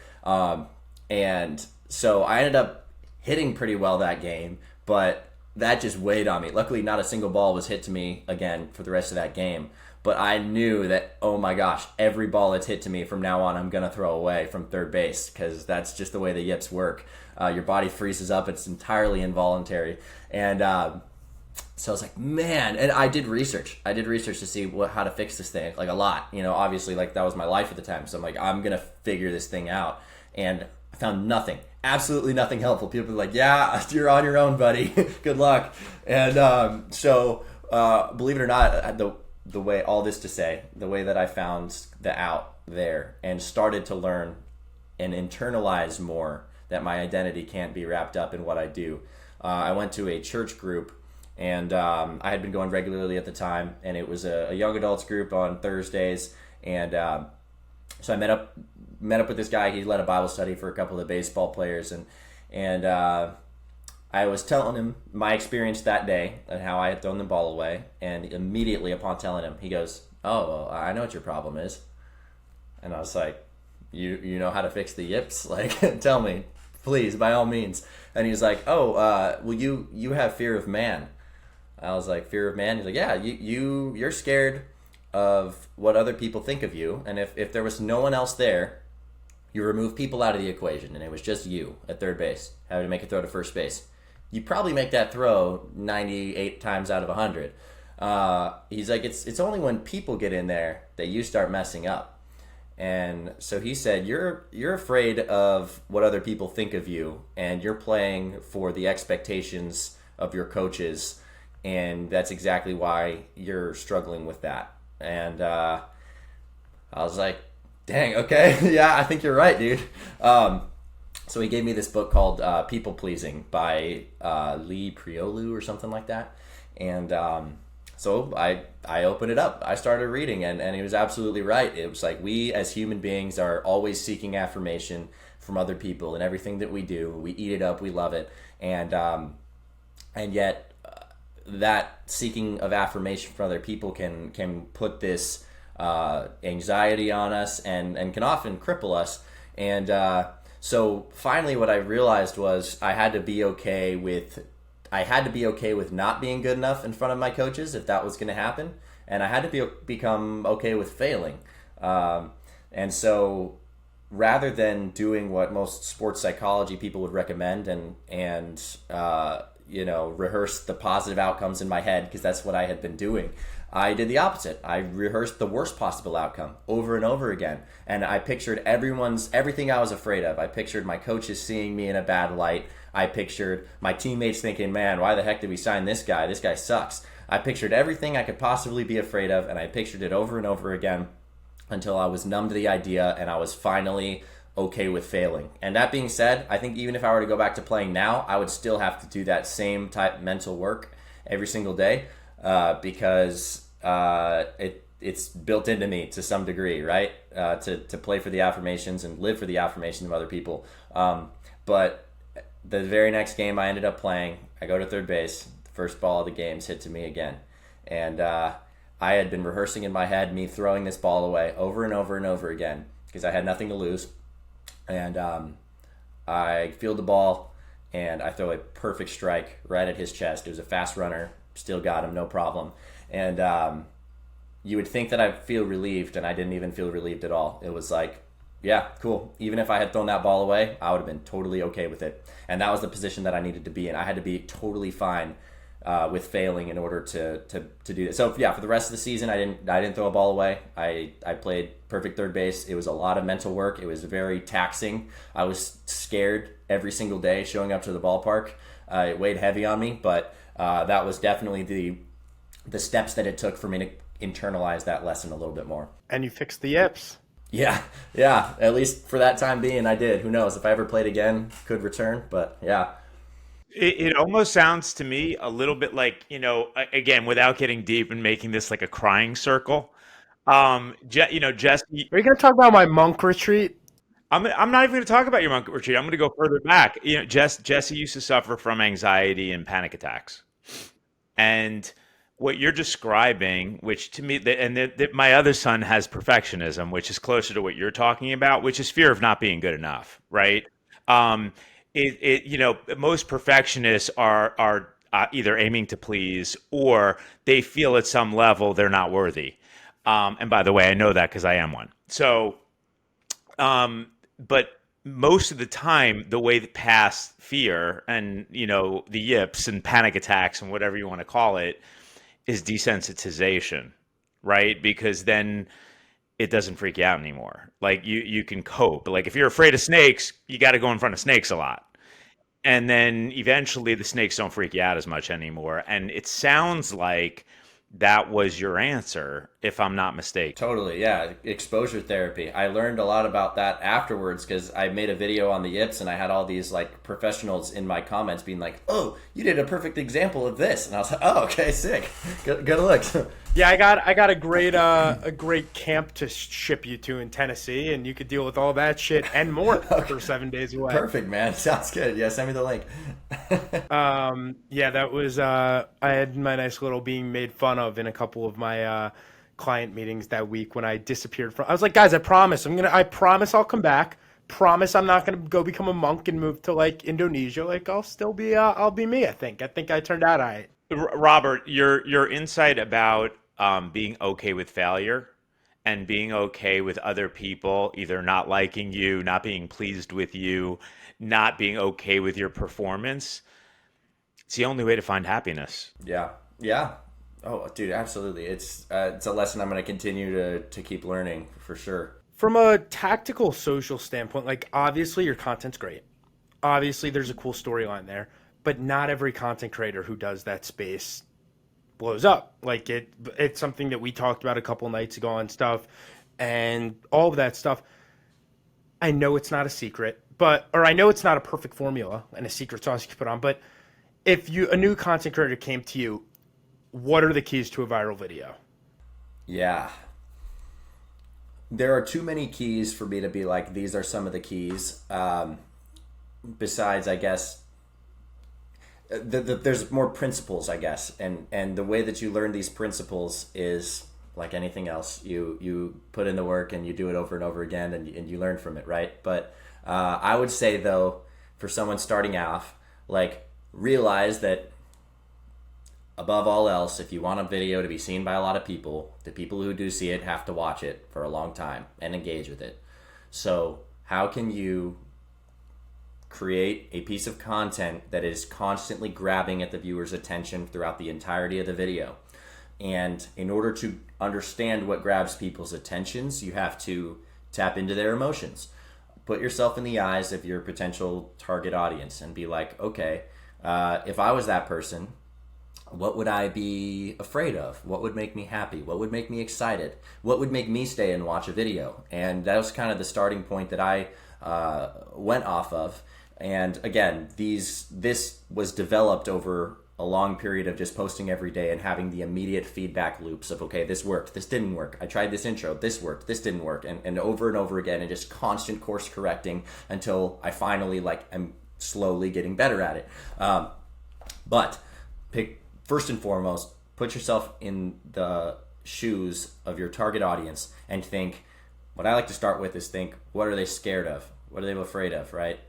And so I ended up hitting pretty well that game, but that just weighed on me. Luckily, not a single ball was hit to me again for the rest of that game. But I knew that, oh my gosh, every ball that's hit to me from now on, I'm going to throw away from third base, because that's just the way the yips work. Your body freezes up. It's entirely involuntary. And so I was like, man, and I did research. I did research to see how to fix this thing, like a lot. Obviously, like that was my life at the time. So I'm like, I'm going to figure this thing out. And I found nothing, absolutely nothing helpful. People were like, yeah, you're on your own, buddy. Good luck. And so believe it or not, the way, all this to say, the way that I found the out there and started to learn and internalize more that my identity can't be wrapped up in what I do. I went to a church group, and I had been going regularly at the time, and it was a young adults group on Thursdays. And so I met up with this guy. He led a Bible study for a couple of the baseball players, and I was telling him my experience that day and how I had thrown the ball away. And immediately upon telling him, he goes, "Oh, well, I know what your problem is." And I was like, "You know how to fix the yips? Like, tell me, please, by all means." And he was like, "Oh, well, you have fear of man." I was like, "Fear of man?" He's like, "Yeah, you're scared of what other people think of you. And if there was no one else there, you remove people out of the equation, and it was just you at third base having to make a throw to first base. You probably make that throw 98 times out of 100. He's like, it's only when people get in there that you start messing up." And so he said, you're afraid of what other people think of you, and you're playing for the expectations of your coaches, and that's exactly why you're struggling with that. And I was like, dang, okay, yeah, I think you're right, dude. So he gave me this book called People Pleasing by Lee Priolu or something like that. And so I opened it up. I started reading, and he was absolutely right. It was like, we as human beings are always seeking affirmation from other people in everything that we do. We eat it up, we love it. And yet that seeking of affirmation from other people can put this anxiety on us and can often cripple us. And so finally what I realized was I had to be okay with not being good enough in front of my coaches if that was going to happen, and I had to become okay with failing. And so rather than doing what most sports psychology people would recommend and rehearse the positive outcomes in my head, because that's what I had been doing, I did the opposite. I rehearsed the worst possible outcome over and over again. And I pictured everything I was afraid of. I pictured my coaches seeing me in a bad light. I pictured my teammates thinking, man, why the heck did we sign this guy? This guy sucks. I pictured everything I could possibly be afraid of, and I pictured it over and over again until I was numb to the idea and I was finally okay with failing. And that being said, I think even if I were to go back to playing now, I would still have to do that same type mental work every single day, because it's built into me to some degree, right? To play for the affirmations and live for the affirmations of other people. But the very next game I ended up playing, I go to third base. The first ball of the game's hit to me again. And I had been rehearsing in my head me throwing this ball away over and over and over again because I had nothing to lose. And I field the ball, and I throw a perfect strike right at his chest. It was a fast runner, still got him, no problem. And you would think that I'd feel relieved, and I didn't even feel relieved at all. It was like, yeah, cool. Even if I had thrown that ball away, I would have been totally okay with it. And that was the position that I needed to be in. I had to be totally fine with failing in order to do this. So yeah, for the rest of the season, I didn't throw a ball away. I played perfect third base. It was a lot of mental work. It was very taxing. I was scared every single day showing up to the ballpark. It weighed heavy on me, but that was definitely the steps that it took for me to internalize that lesson a little bit more. And you fixed the yips. Yeah. At least for that time being, I did. Who knows if I ever played again, could return, but yeah. It almost sounds to me a little bit like, again, without getting deep and making this like a crying circle. Jesse, Are you going to talk about my monk retreat? I'm not even going to talk about your monk retreat. I'm going to go further back. Jesse used to suffer from anxiety and panic attacks. And what you're describing, which to me, my other son has perfectionism, which is closer to what you're talking about, which is fear of not being good enough, right? Um, most perfectionists are either aiming to please or they feel at some level they're not worthy. And by the way, I know that because I am one. So, but most of the time, the way past fear and the yips and panic attacks and whatever you want to call it is desensitization, right? Because then it doesn't freak you out anymore. Like you can cope. Like if you're afraid of snakes, you got to go in front of snakes a lot. And then eventually the snakes don't freak you out as much anymore. And it sounds like that was your answer, if I'm not mistaken. Totally, yeah. Exposure therapy. I learned a lot about that afterwards because I made a video on the yips and I had all these like professionals in my comments being like, "Oh, you did a perfect example of this," and I was like, "Oh, okay, sick. Good look." Yeah, I got a great camp to ship you to in Tennessee, and you could deal with all that shit and more for 7 days away. Perfect, man. Sounds good. Yeah, send me the link. Yeah, that was I had my nice little being made fun of in a couple of my client meetings that week when I disappeared from. I was like, guys, I promise I'll come back. Promise I'm not gonna go become a monk and move to like Indonesia. Like I'll be me. I think I turned out all right. Robert, your insight about being okay with failure and being okay with other people either not liking you, not being pleased with you, not being okay with your performance, it's the only way to find happiness. Yeah, yeah. Oh, dude, absolutely. It's a lesson I'm going to continue to keep learning for sure. From a tactical social standpoint, like obviously your content's great. Obviously there's a cool storyline there, but not every content creator who does that space blows up. Like it's something that we talked about a couple nights ago and stuff, and all of that stuff. I know it's not a secret, or I know it's not a perfect formula and a secret sauce you can put on, but if a new content creator came to you, what are the keys to a viral video? Yeah. There are too many keys for me to be like, these are some of the keys. Besides, I guess, there's more principles, I guess. And the way that you learn these principles is like anything else. You put in the work and you do it over and over again and you learn from it, right? But I would say, though, for someone starting off, like, realize that above all else, if you want a video to be seen by a lot of people, the people who do see it have to watch it for a long time and engage with it. So how can you create a piece of content that is constantly grabbing at the viewer's attention throughout the entirety of the video? And in order to understand what grabs people's attentions, you have to tap into their emotions. Put yourself in the eyes of your potential target audience and be like, okay, if I was that person, what would I be afraid of? What would make me happy? What would make me excited? What would make me stay and watch a video? And that was kind of the starting point that I went off of. And again, this was developed over a long period of just posting every day and having the immediate feedback loops of, okay, this worked, this didn't work. I tried this intro, this worked, this didn't work. And over and over again, and just constant course correcting until I finally am slowly getting better at it. But first and foremost, put yourself in the shoes of your target audience and think, what I like to start with is think, what are they scared of? What are they afraid of, right?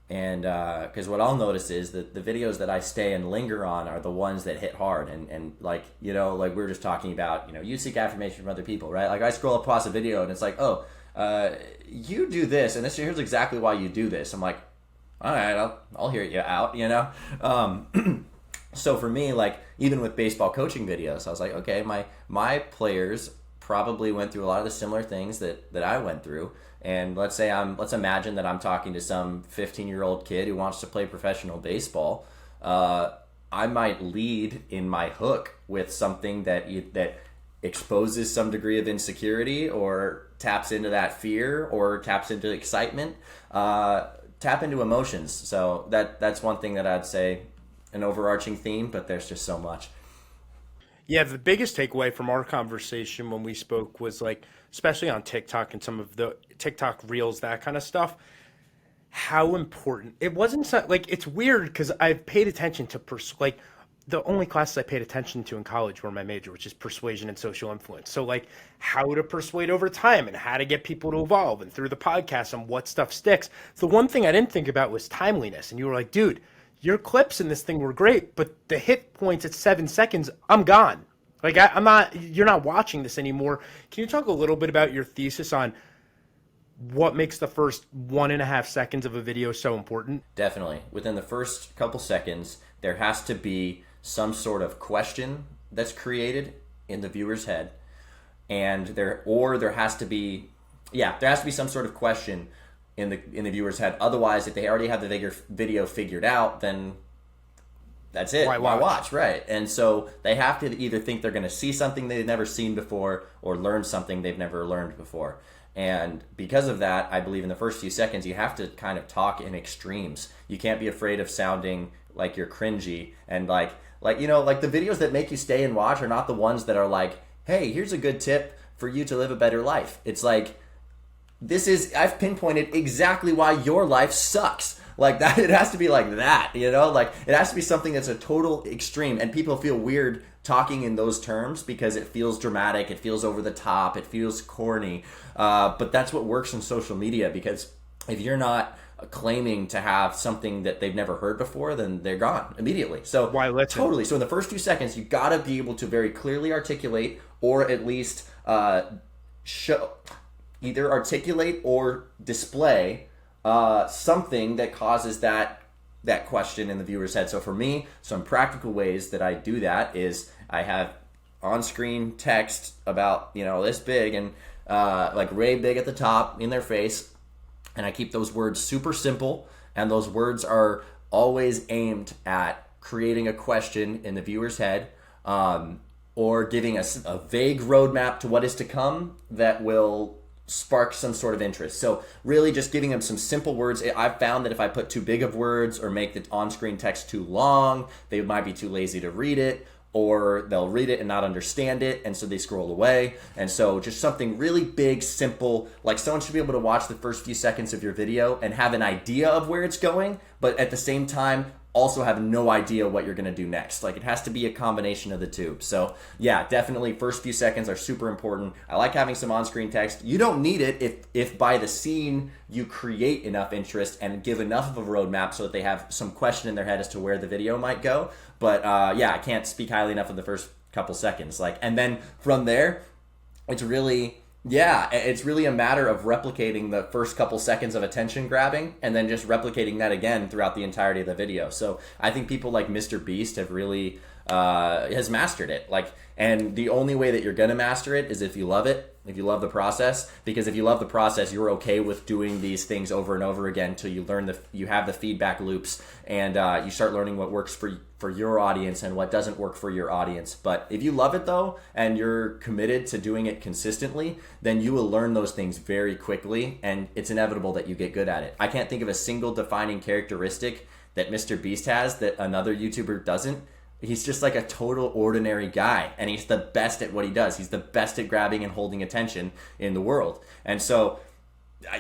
And because what I'll notice is that the videos that I stay and linger on are the ones that hit hard. And like we were just talking about, you seek affirmation from other people, right? Like I scroll across a video and it's like, oh, you do this, and here's exactly why you do this. I'm like, all right, I'll hear you out, So for me, like even with baseball coaching videos, I was like, okay, my players probably went through a lot of the similar things that I went through. And let's imagine that I'm talking to some 15-year-old kid who wants to play professional baseball. I might lead in my hook with something that exposes some degree of insecurity or taps into that fear or taps into excitement. Tap into emotions. So that's one thing that I'd say, an overarching theme, but there's just so much. Yeah, the biggest takeaway from our conversation when we spoke was like, especially on TikTok and some of the TikTok reels, that kind of stuff, how important it wasn't. So, like, it's weird because I've paid attention to like the only classes I paid attention to in college were my major, which is persuasion and social influence. So like how to persuade over time and how to get people to evolve, and through the podcast on what stuff sticks. The one thing I didn't think about was timeliness. And you were like, dude, your clips in this thing were great, but the hit points at 7 seconds, I'm gone. Like I'm not, you're not watching this anymore. Can you talk a little bit about your thesis on what makes the first 1.5 seconds of a video so important? Definitely. Within the first couple seconds, there has to be some sort of question that's created in the viewer's head, and there has to be some sort of question in the viewer's head. Otherwise, if they already have the video figured out, then that's it. Why watch? Right. And so they have to either think they're going to see something they've never seen before or learn something they've never learned before. And because of that, I believe in the first few seconds, you have to kind of talk in extremes. You can't be afraid of sounding like you're cringy, and like the videos that make you stay and watch are not the ones that are like, hey, here's a good tip for you to live a better life. It's like, I've pinpointed exactly why your life sucks. Like that, it has to be like that, like it has to be something that's a total extreme, and people feel weird talking in those terms because it feels dramatic, it feels over the top, it feels corny. But that's what works in social media, because if you're not claiming to have something that they've never heard before, then they're gone immediately. So why listen? Totally. So in the first few seconds, you got to be able to very clearly articulate, or at least either articulate or display something that causes that question in the viewer's head. So for me, some practical ways that I do that is I have on-screen text about this big and like way big at the top in their face. And I keep those words super simple, and those words are always aimed at creating a question in the viewer's head, or giving us a vague roadmap to what is to come that will spark some sort of interest. So really just giving them some simple words. I've found that if I put too big of words or make the on-screen text too long, they might be too lazy to read it, or they'll read it and not understand it, and so they scroll away. And so just something really big, simple, like someone should be able to watch the first few seconds of your video and have an idea of where it's going, but at the same time also have no idea what you're going to do next. Like it has to be a combination of the two. So yeah, definitely first few seconds are super important. I like having some on-screen text. You don't need it if by the scene you create enough interest and give enough of a roadmap so that they have some question in their head as to where the video might go. But yeah, I can't speak highly enough of the first couple seconds. And then from there, it's really a matter of replicating the first couple seconds of attention grabbing, and then just replicating that again throughout the entirety of the video. So I think people like Mr. Beast have really has mastered it. And the only way that you're gonna master it is if you love it, if you love the process. Because if you love the process, you're okay with doing these things over and over again until you learn you have the feedback loops, and you start learning what works for your audience and what doesn't work for your audience. But if you love it though, and you're committed to doing it consistently, then you will learn those things very quickly, and it's inevitable that you get good at it. I can't think of a single defining characteristic that Mr. Beast has that another YouTuber doesn't. He's just like a total ordinary guy, and he's the best at what he does. He's the best at grabbing and holding attention in the world. And so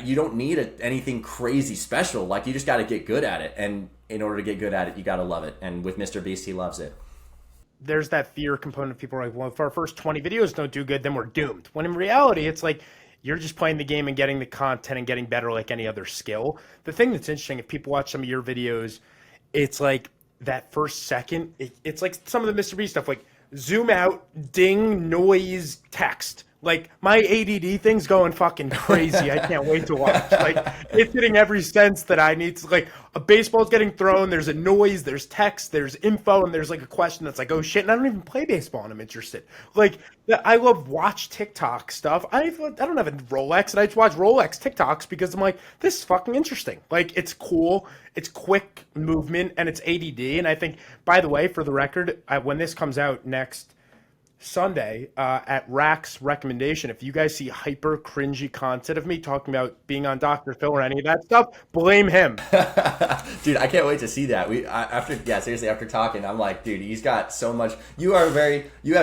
you don't need anything crazy special. You just got to get good at it. And in order to get good at it, you got to love it. And with Mr. Beast, he loves it. There's that fear component of people are like, well, if our first 20 videos don't do good, then we're doomed. When in reality, it's like you're just playing the game and getting the content and getting better like any other skill. The thing that's interesting, if people watch some of your videos, it's like that first second, it's like some of the Mr. Beast stuff, like zoom out, ding, noise, text. Like my ADD thing's going fucking crazy. I can't wait to watch. It's hitting every sense that I need to. Like a baseball's getting thrown. There's a noise. There's text. There's info, and there's like a question that's like, oh shit. And I don't even play baseball, and I'm interested. I love watch TikTok stuff. I don't have a Rolex, and I just watch Rolex TikToks because I'm like, this is fucking interesting. It's cool. It's quick movement, and it's ADD. And I think, by the way, for the record, when this comes out next Sunday at RAC's recommendation. If you guys see hyper cringy content of me talking about being on Dr. Phil or any of that stuff, blame him. Dude, I can't wait to see that. Seriously, after talking, I'm like, dude, he's got so much. You have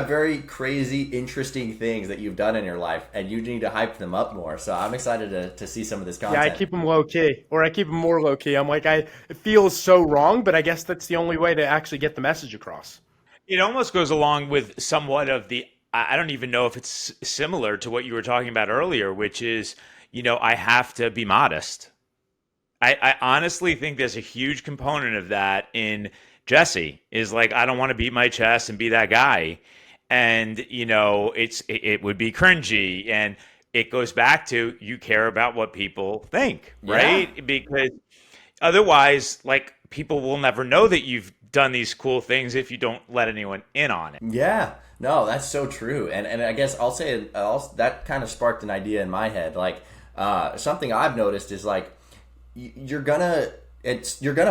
very crazy, interesting things that you've done in your life, and you need to hype them up more. So I'm excited to see some of this content. Yeah, I keep them low key, or I keep them more low key. I'm like, it feels so wrong, but I guess that's the only way to actually get the message across. It almost goes along with somewhat of I don't even know if it's similar to what you were talking about earlier, which is, I have to be modest. I honestly think there's a huge component of that in Jesse is like, I don't want to beat my chest and be that guy. And, it would be cringy. And it goes back to you care about what people think, right? Yeah. Because otherwise, like, people will never know that you've done these cool things if you don't let anyone in on it. Yeah, no, that's so true. And I guess I'll say that kind of sparked an idea in my head. Like something I've noticed is like you're gonna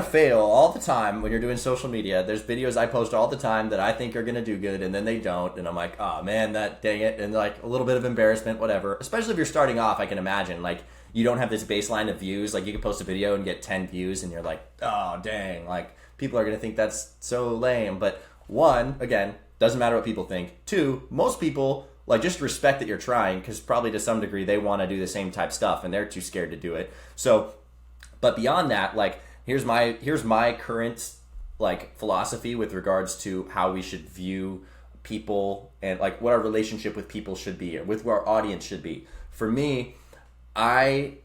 fail all the time when you're doing social media. There's videos I post all the time that I think are gonna do good, and then they don't, and I'm like, oh man, that dang it, and like a little bit of embarrassment, whatever. Especially if you're starting off, I can imagine like you don't have this baseline of views. Like you can post a video and get 10 views, and you're like, oh dang, like people are gonna think that's so lame. But one, again, doesn't matter what people think. Two, most people like just respect that you're trying because probably to some degree they want to do the same type stuff and they're too scared to do it. So, but beyond that, like here's my current like philosophy with regards to how we should view people and like what our relationship with people should be or with our audience should be. For me, my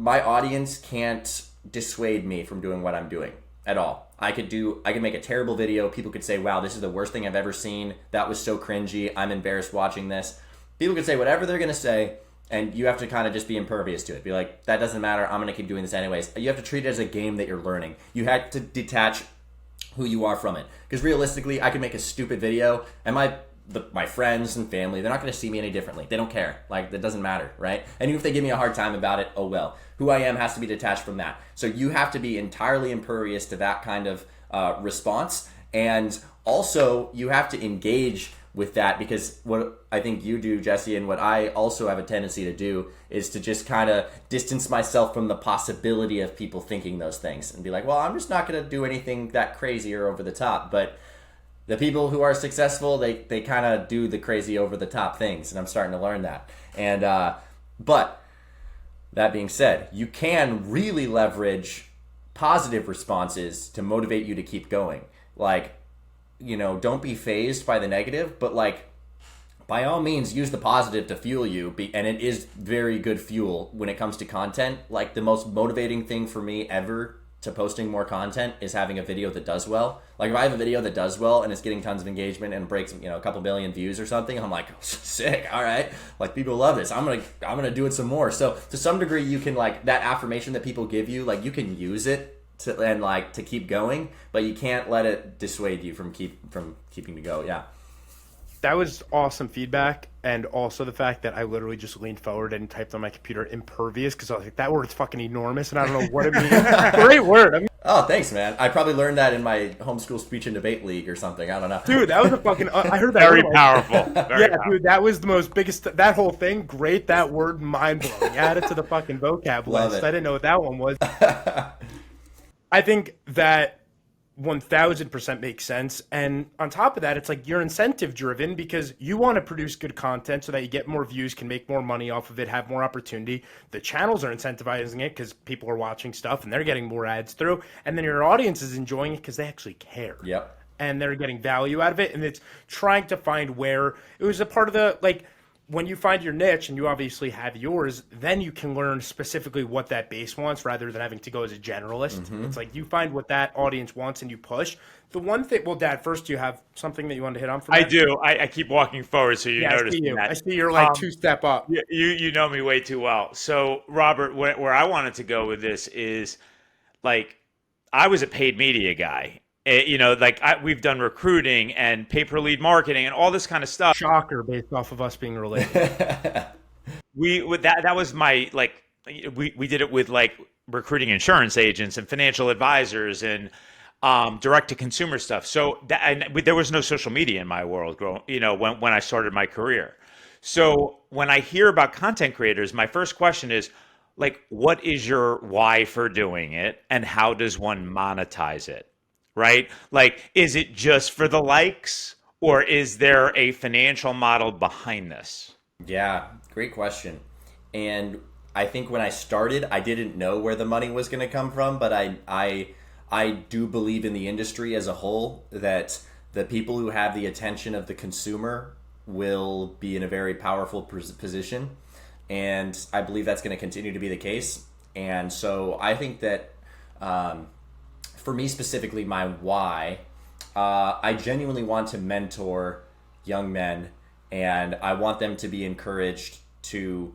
audience can't dissuade me from doing what I'm doing at all. I could make a terrible video. People could say, wow, this is the worst thing I've ever seen. That was so cringy. I'm embarrassed watching this. People could say whatever they're going to say, and you have to kind of just be impervious to it. Be like, that doesn't matter. I'm going to keep doing this anyways. You have to treat it as a game that you're learning. You have to detach who you are from it. Because realistically, I could make a stupid video, and my friends and family, they're not going to see me any differently. They don't care. Like, that doesn't matter, right? And even if they give me a hard time about it, oh well. Who I am has to be detached from that. So you have to be entirely impervious to that kind of response. And also, you have to engage with that, because what I think you do, Jesse, and what I also have a tendency to do is to just kind of distance myself from the possibility of people thinking those things and be like, well, I'm just not going to do anything that crazy or over the top. But the people who are successful, they kind of do the crazy over the top things, and I'm starting to learn that. And but that being said, you can really leverage positive responses to motivate you to keep going. Like, don't be fazed by the negative, but like by all means use the positive to fuel you, and it is very good fuel when it comes to content. Like the most motivating thing for me ever to posting more content is having a video that does well. Like if I have a video that does well and it's getting tons of engagement and breaks, a couple million views or something, I'm like, sick, all right. Like people love this. I'm gonna do it some more. So to some degree you can like that affirmation that people give you, like you can use it to keep going, but you can't let it dissuade you from keeping to go. Yeah. That was awesome feedback, and also the fact that I literally just leaned forward and typed on my computer impervious because I was like, that word's fucking enormous and I don't know what it means. Great word. I mean, oh, thanks, man. I probably learned that in my homeschool speech and debate league or something. I don't know. dude, that was a fucking, I heard that. Very powerful. Very powerful. Dude, that was the most biggest, that whole thing, great. That word, mind blowing. Add it to the fucking vocab list. I didn't know what that one was. I think that 1000% makes sense. And on top of that, it's like you're incentive driven because you want to produce good content so that you get more views, can make more money off of it, have more opportunity. The channels are incentivizing it because people are watching stuff and they're getting more ads through. And then your audience is enjoying it because they actually care. Yep. And they're getting value out of it. And it's trying to find where it was a part of the, like, when you find your niche and you obviously have yours, then you can learn specifically what that base wants rather than having to go as a generalist. Mm-hmm. It's like you find what that audience wants and you push. The one thing, well, Dad, first, do you have something that you want to hit on for me? I do. I keep walking forward, so you notice that. I see you're like two-step up. You know me way too well. So, Robert, where I wanted to go with this is, like, I was a paid media guy. We've done recruiting and pay-per-lead marketing and all this kind of stuff. Shocker, based off of us being related. That was my, like, we did it with like recruiting insurance agents and financial advisors, and direct to consumer stuff. So there was no social media in my world, when I started my career. So when I hear about content creators, my first question is like, what is your why for doing it, and how does one monetize it? Right? Like, is it just for the likes, or is there a financial model behind this? Yeah, great question. And I think when I started, I didn't know where the money was going to come from, but I do believe in the industry as a whole that the people who have the attention of the consumer will be in a very powerful position. And I believe that's going to continue to be the case. And so I think that for me specifically, my why, I genuinely want to mentor young men, and I want them to be encouraged to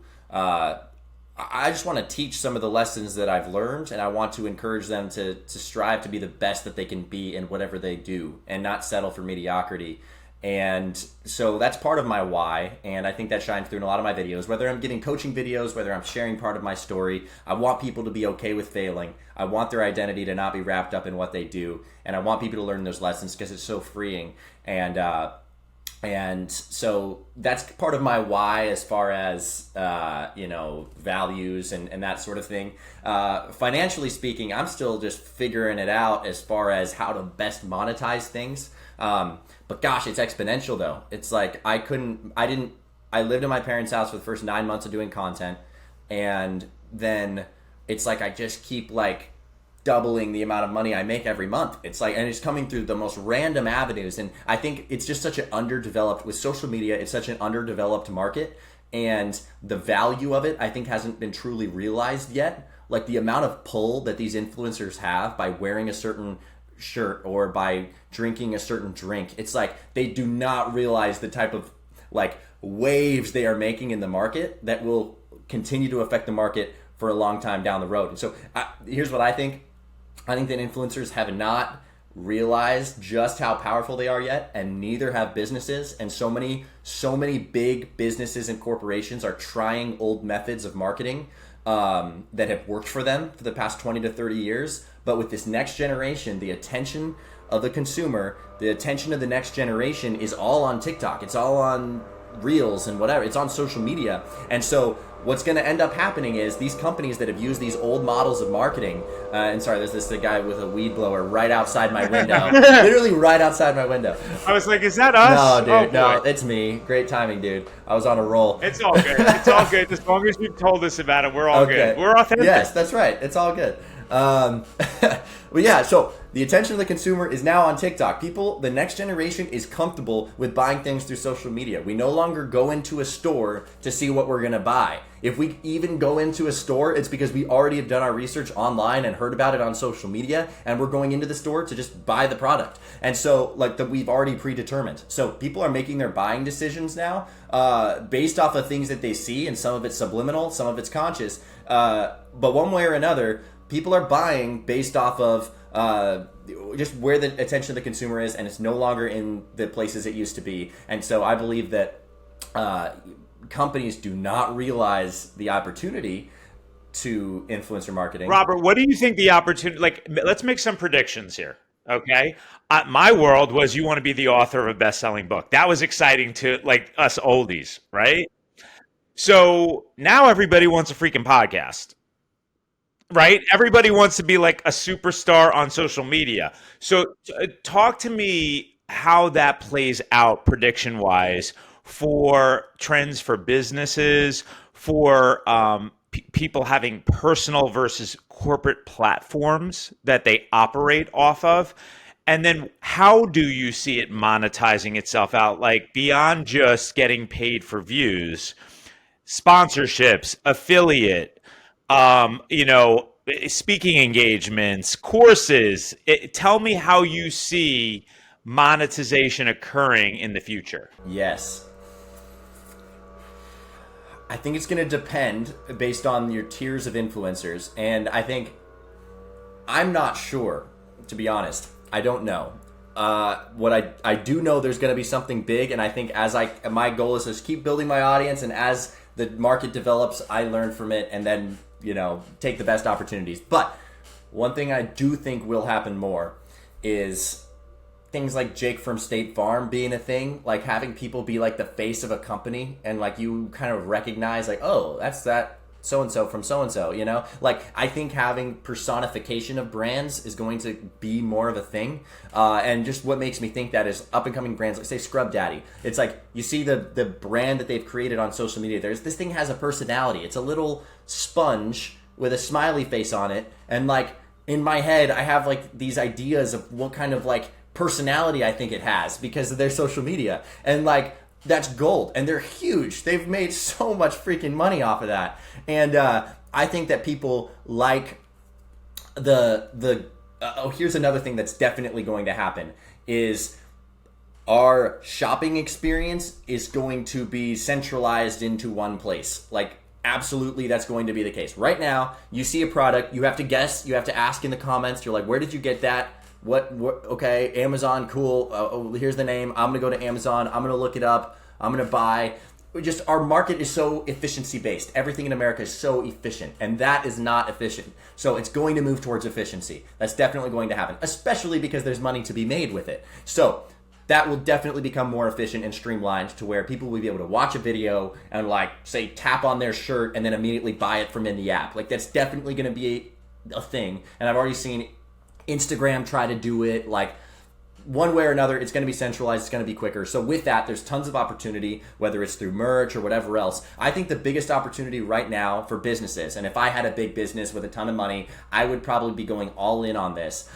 I just want to teach some of the lessons that I've learned, and I want to encourage them to strive to be the best that they can be in whatever they do and not settle for mediocrity. And so that's part of my why, and I think that shines through in a lot of my videos, whether I'm getting coaching videos, whether I'm sharing part of my story. I want people to be okay with failing. I want their identity to not be wrapped up in what they do, and I want people to learn those lessons because it's so freeing. And so that's part of my why as far as, values and that sort of thing. Financially speaking, I'm still just figuring it out as far as how to best monetize things. But gosh, it's exponential though. It's like I lived in my parents' house for the first 9 months of doing content. And then it's like I just keep like doubling the amount of money I make every month. It's like, and it's coming through the most random avenues. And I think it's just such an underdeveloped, with social media, it's such an underdeveloped market. And the value of it, I think, hasn't been truly realized yet. Like the amount of pull that these influencers have by wearing a certain shirt or by drinking a certain drink. It's like they do not realize the type of like waves they are making in the market that will continue to affect the market for a long time down the road. And so here's what I think. I think that influencers have not realized just how powerful they are yet, and neither have businesses. And so many big businesses and corporations are trying old methods of marketing that have worked for them for the past 20 to 30 years. But with this next generation, the attention of the consumer, the attention of the next generation is all on TikTok. It's all on Reels and whatever. It's on social media. And so what's going to end up happening is these companies that have used these old models of marketing, and sorry, there's this guy with a weed blower right outside my window, literally right outside my window. I was like, is that us? No, dude, oh, no, it's me. Great timing, dude. I was on a roll. It's all good. It's all good. As long as you've told us about it, we're all good. We're authentic. Yes, that's right. It's all good. But yeah, so the attention of the consumer is now on TikTok. The next generation is comfortable with buying things through social media. We no longer go into a store to see what we're going to buy. If we even go into a store, it's because we already have done our research online and heard about it on social media, and we're going into the store to just buy the product. And so we've already predetermined. So people are making their buying decisions now based off of things that they see, and some of it's subliminal, some of it's conscious. But one way or another, people are buying based off of just where the attention of the consumer is, and it's no longer in the places it used to be. And so I believe that companies do not realize the opportunity to influencer marketing. Robert, what do you think the opportunity, let's make some predictions here. Okay. My world was you want to be the author of a best-selling book. That was exciting to us oldies, right? So now everybody wants a freaking podcast. Right? Everybody wants to be like a superstar on social media. So talk to me how that plays out prediction wise for trends for businesses, for people having personal versus corporate platforms that they operate off of. And then how do you see it monetizing itself out? Like beyond just getting paid for views, sponsorships, affiliate, speaking engagements, courses. Tell me how you see monetization occurring in the future. Yes. I think it's going to depend based on your tiers of influencers. And I'm not sure, to be honest. I don't know. What I do know, there's going to be something big. And I think my goal is to keep building my audience. And as the market develops, I learn from it and then, take the best opportunities. But one thing I do think will happen more is things like Jake from State Farm being a thing, like having people be like the face of a company, and like you kind of recognize like, oh, that's that so-and-so from so-and-so, you know? Like, I think having personification of brands is going to be more of a thing. And just what makes me think that is up-and-coming brands, like say Scrub Daddy. It's like, you see the brand that they've created on social media. This thing has a personality. It's a little sponge with a smiley face on it. And like, in my head, I have like these ideas of what kind of like personality I think it has because of their social media. And like, that's gold, and they're huge. They've made so much freaking money off of that. And I think that people like here's another thing that's definitely going to happen is our shopping experience is going to be centralized into one place. Like, absolutely, that's going to be the case. Right now, you see a product, you have to guess, you have to ask in the comments. You're like, where did you get that? What okay, Amazon, cool. Here's the name. I'm gonna go to Amazon. I'm gonna look it up. I'm gonna buy. Just our market is so efficiency based. Everything in America is so efficient, and that is not efficient. So it's going to move towards efficiency. That's definitely going to happen, especially because there's money to be made with it. So that will definitely become more efficient and streamlined to where people will be able to watch a video and like say tap on their shirt and then immediately buy it from in the app. Like, that's definitely going to be a thing. And I've already seen Instagram try to do it. Like, one way or another, it's going to be centralized, it's going to be quicker. So with that, there's tons of opportunity, whether it's through merch or whatever else. I think the biggest opportunity right now for businesses, and if I had a big business with a ton of money, I would probably be going all in on this,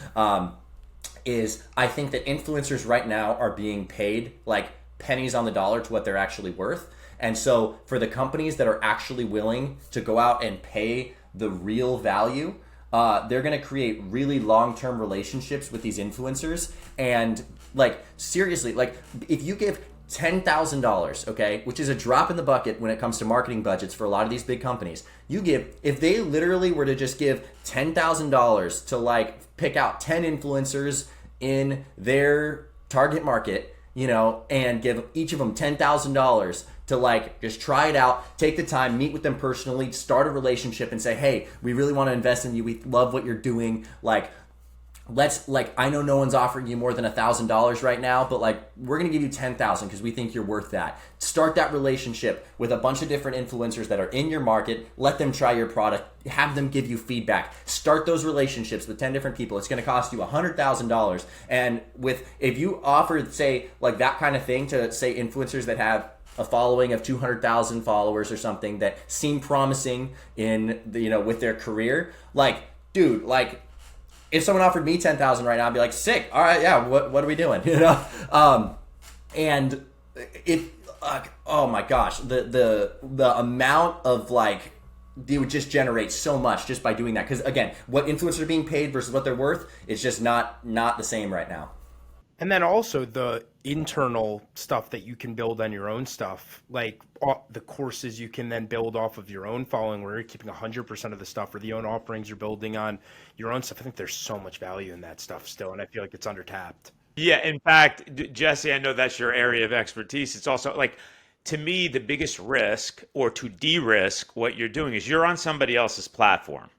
is I think that influencers right now are being paid like pennies on the dollar to what they're actually worth. And so for the companies that are actually willing to go out and pay the real value, they're going to create really long-term relationships with these influencers. And like, seriously, like if you give $10,000, okay, which is a drop in the bucket when it comes to marketing budgets for a lot of these big companies, if they literally were to just give $10,000 to like pick out 10 influencers in their target market, you know, and give each of them $10,000 to like just try it out, take the time, meet with them personally, start a relationship and say, hey, we really want to invest in you. We love what you're doing. Like, I know no one's offering you more than $1,000 right now, but like, we're going to give you 10,000 because we think you're worth that. Start that relationship with a bunch of different influencers that are in your market. Let them try your product, have them give you feedback. Start those relationships with 10 different people. It's going to cost you $100,000. And if you offer, say, like that kind of thing to say influencers that have a following of 200,000 followers or something that seem promising in the, you know, with their career, like, dude, like, if someone offered me 10,000 right now, I'd be like, sick. All right, yeah. What are we doing? You know, and oh my gosh, the amount of like, it would just generate so much just by doing that. Because again, what influencers are being paid versus what they're worth is just not the same right now. And then also the internal stuff that you can build on your own stuff, like the courses you can then build off of your own following where you're keeping 100% of the stuff, or the own offerings you're building on your own stuff. I think there's so much value in that stuff still, and I feel like it's undertapped. Yeah, in fact, Jesse, I know that's your area of expertise. It's also like, to me, the biggest risk, or to de-risk what you're doing, is you're on somebody else's platform,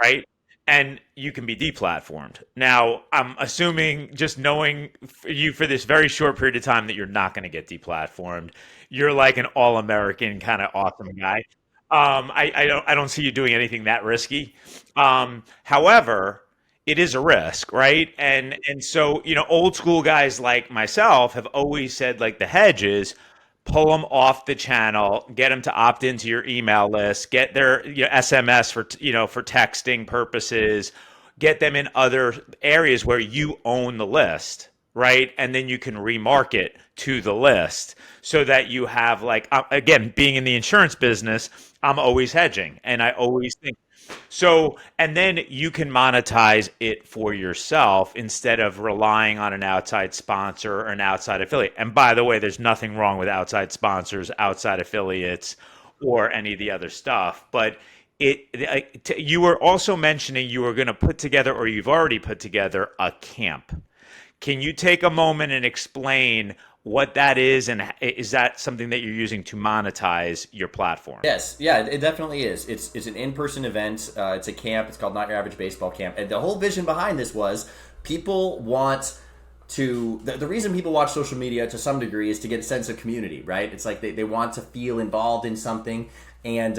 right? And you can be deplatformed. Now, I'm assuming, just knowing you for this very short period of time, that you're not going to get deplatformed. You're like an all-American kind of awesome guy. I don't see you doing anything that risky. However, it is a risk, right? And so, you know, old school guys like myself have always said, like, the hedge is pull them off the channel, get them to opt into your email list, get their SMS for for texting purposes, get them in other areas where you own the list, right? And then you can remarket to the list so that you have, like, again, being in the insurance business, I'm always hedging, and I always think so. And then you can monetize it for yourself instead of relying on an outside sponsor or an outside affiliate. And by the way, there's nothing wrong with outside sponsors, outside affiliates, or any of the other stuff. But you were also mentioning you were going to put together, or you've already put together, a camp. Can you take a moment and explain what that is, and is that something that you're using to monetize your platform? Yes, yeah, it definitely is. It's an in-person event. It's a camp. It's called Not Your Average Baseball Camp. And the whole vision behind this was people want to the reason people watch social media to some degree is to get a sense of community, right? It's like they want to feel involved in something. And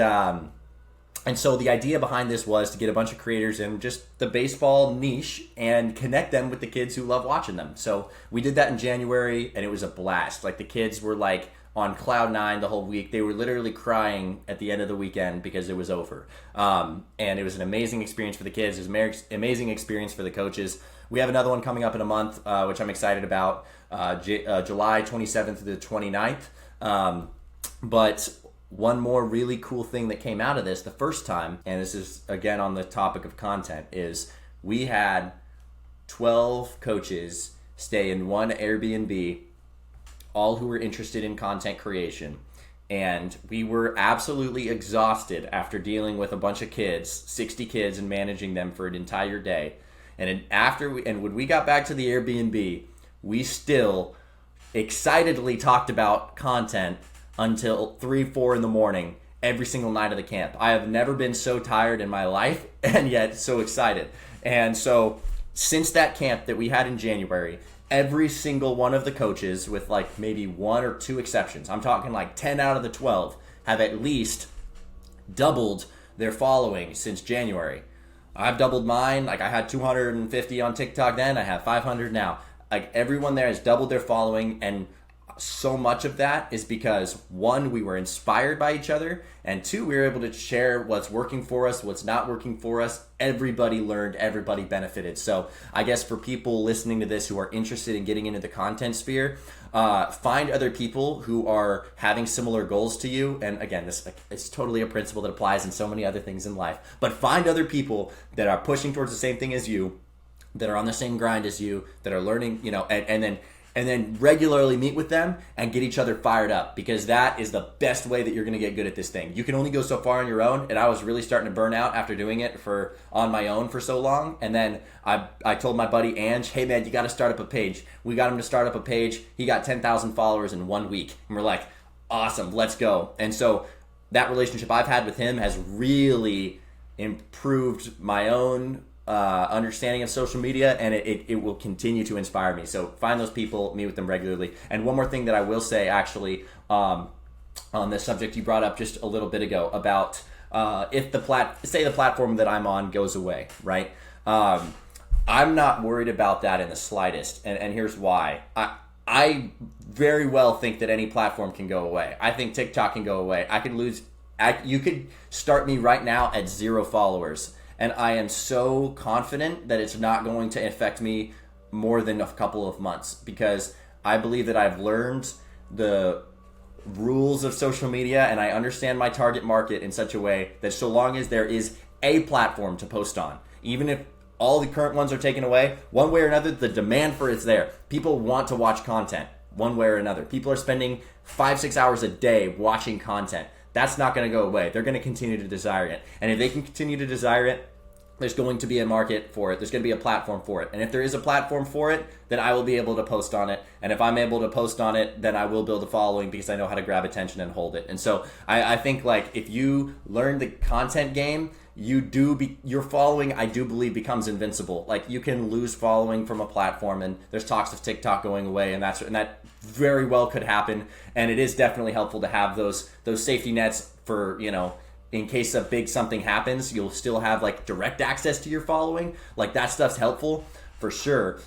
so the idea behind this was to get a bunch of creators in just the baseball niche and connect them with the kids who love watching them. So we did that in January, and it was a blast. Like, the kids were like on cloud nine the whole week. They were literally crying at the end of the weekend because it was over. And it was an amazing experience for the kids. It was an amazing experience for the coaches. We have another one coming up in a month, which I'm excited about, July 27th to the 29th. But one more really cool thing that came out of this the first time, and this is again on the topic of content, is we had 12 coaches stay in one Airbnb, all who were interested in content creation. And we were absolutely exhausted after dealing with a bunch of kids, 60 kids, and managing them for an entire day. And when we got back to the Airbnb, we still excitedly talked about content until 3-4 in the morning every single night of the camp. I have never been so tired in my life and yet so excited. And so since that camp that we had in January, every single one of the coaches, with like maybe 1 or 2 exceptions, I'm talking like 10 out of the 12, have at least doubled their following since January. I've doubled mine. Like, I had 250 on TikTok then, I have 500 now. Like, everyone there has doubled their following, and so much of that is because, 1, we were inspired by each other, and 2, we were able to share what's working for us, what's not working for us. Everybody learned, everybody benefited. So I guess for people listening to this who are interested in getting into the content sphere, find other people who are having similar goals to you. And again, this is totally a principle that applies in so many other things in life, but find other people that are pushing towards the same thing as you, that are on the same grind as you, that are learning, and then regularly meet with them and get each other fired up, because that is the best way that you're going to get good at this thing. You can only go so far on your own, and I was really starting to burn out after doing it on my own for so long. And then I told my buddy Ange, hey man, you got to start up a page. We got him to start up a page. He got 10,000 followers in 1 week, and we're like, awesome, let's go. And so that relationship I've had with him has really improved my own understanding of social media, and it will continue to inspire me. So find those people, meet with them regularly. And one more thing that I will say, actually, on the subject you brought up just a little bit ago about if the platform that I'm on goes away, right? I'm not worried about that in the slightest, and here's why. I very well think that any platform can go away. I think TikTok can go away. You could start me right now at 0 followers, and I am so confident that it's not going to affect me more than a couple of months, because I believe that I've learned the rules of social media, and I understand my target market in such a way that so long as there is a platform to post on, even if all the current ones are taken away, one way or another, the demand for it's there. People want to watch content one way or another. People are spending 5-6 hours a day watching content. That's not going to go away. They're going to continue to desire it. And if they can continue to desire it, there's going to be a market for it. There's going to be a platform for it. And if there is a platform for it, then I will be able to post on it. And if I'm able to post on it, then I will build a following, because I know how to grab attention and hold it. And so I think, like, if you learn the content game, your following, I do believe, becomes invincible. Like, you can lose following from a platform, and there's talks of TikTok going away, and that very well could happen. And it is definitely helpful to have those safety nets for, in case a big something happens, you'll still have like direct access to your following. Like, that stuff's helpful for sure.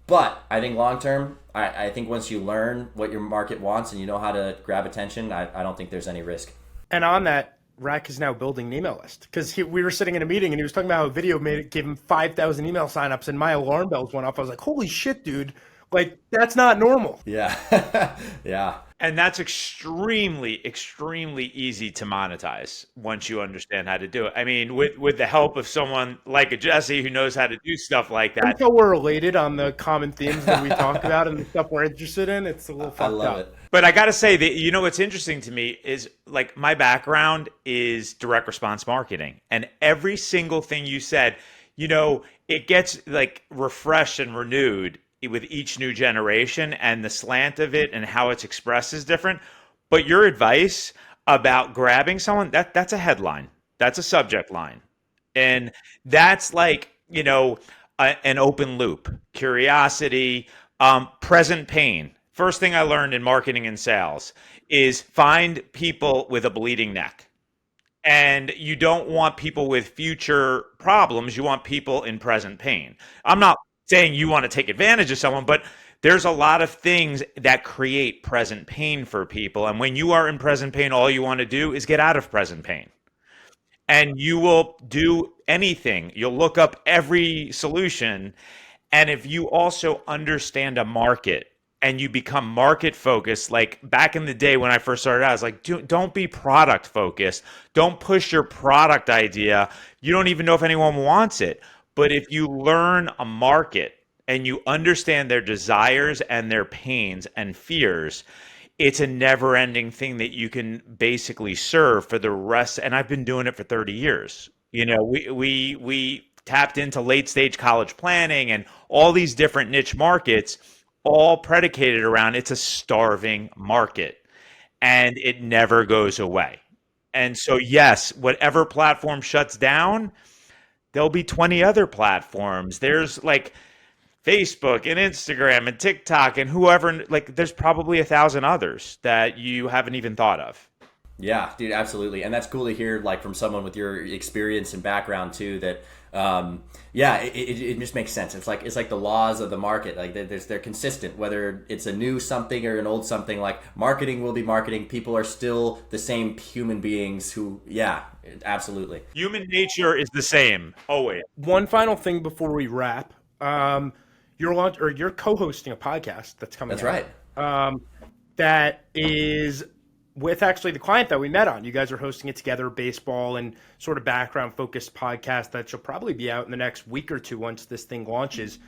But I think long term, I think once you learn what your market wants and you know how to grab attention, I don't think there's any risk. And on that, RAC is now building an email list, because we were sitting in a meeting and he was talking about how a video gave him 5,000 email signups, and my alarm bells went off. I was like, holy shit, dude. Like, that's not normal. Yeah. Yeah. And that's extremely, extremely easy to monetize once you understand how to do it. I mean, with the help of someone like a Jesse who knows how to do stuff like that. Until we're related on the common themes that we talk about and the stuff we're interested in, it's a little fucked up. I love it. But I got to say that, what's interesting to me is, like, my background is direct response marketing. And every single thing you said, it gets like refreshed and renewed with each new generation, and the slant of it and how it's expressed is different. But your advice about grabbing someone, that's a headline. That's a subject line. And that's like, a an open loop, curiosity, present pain. First thing I learned in marketing and sales is find people with a bleeding neck. And you don't want people with future problems. You want people in present pain. I'm not saying you want to take advantage of someone, but there's a lot of things that create present pain for people. And when you are in present pain, all you want to do is get out of present pain. And you will do anything. You'll look up every solution. And if you also understand a market and you become market focused, like back in the day when I first started out, I was like, don't be product focused. Don't push your product idea. You don't even know if anyone wants it. But if you learn a market and you understand their desires and their pains and fears, it's a never ending thing that you can basically serve for the rest. And I've been doing it for 30 years. You know, we tapped into late stage college planning and all these different niche markets, all predicated around it's a starving market and it never goes away. And so, yes, whatever platform shuts down, there'll be 20 other platforms. There's like Facebook and Instagram and TikTok and whoever, like there's probably 1,000 others that you haven't even thought of. Yeah, dude, absolutely. And that's cool to hear, like, from someone with your experience and background too, that yeah, it just makes sense. It's like the laws of the market. Like they're consistent, whether it's a new something or an old something. Like marketing will be marketing. People are still the same human beings who, yeah, absolutely. Human nature is the same always. One final thing before we wrap. You're co-hosting a podcast that's coming That's out. right. That is with actually the client that we met on. You guys are hosting it together, baseball and sort of background focused podcast that should probably be out in the next week or two once this thing launches.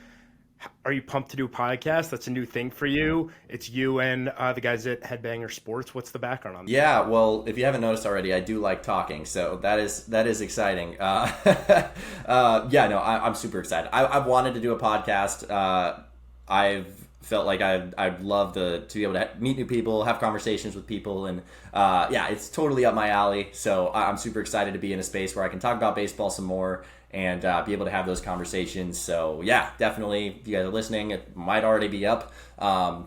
Are you pumped to do a podcast? That's a new thing for you. It's you and the guys at Headbanger Sports. What's the background on that? Yeah, well, if you haven't noticed already, I do like talking, so that is exciting. Yeah, no, I'm super excited. I've wanted to do a podcast. I've felt like I'd love to be able to meet new people, have conversations with people, and yeah, it's totally up my alley. So I'm super excited to be in a space where I can talk about baseball some more and be able to have those conversations. So yeah, definitely, if you guys are listening, it might already be up.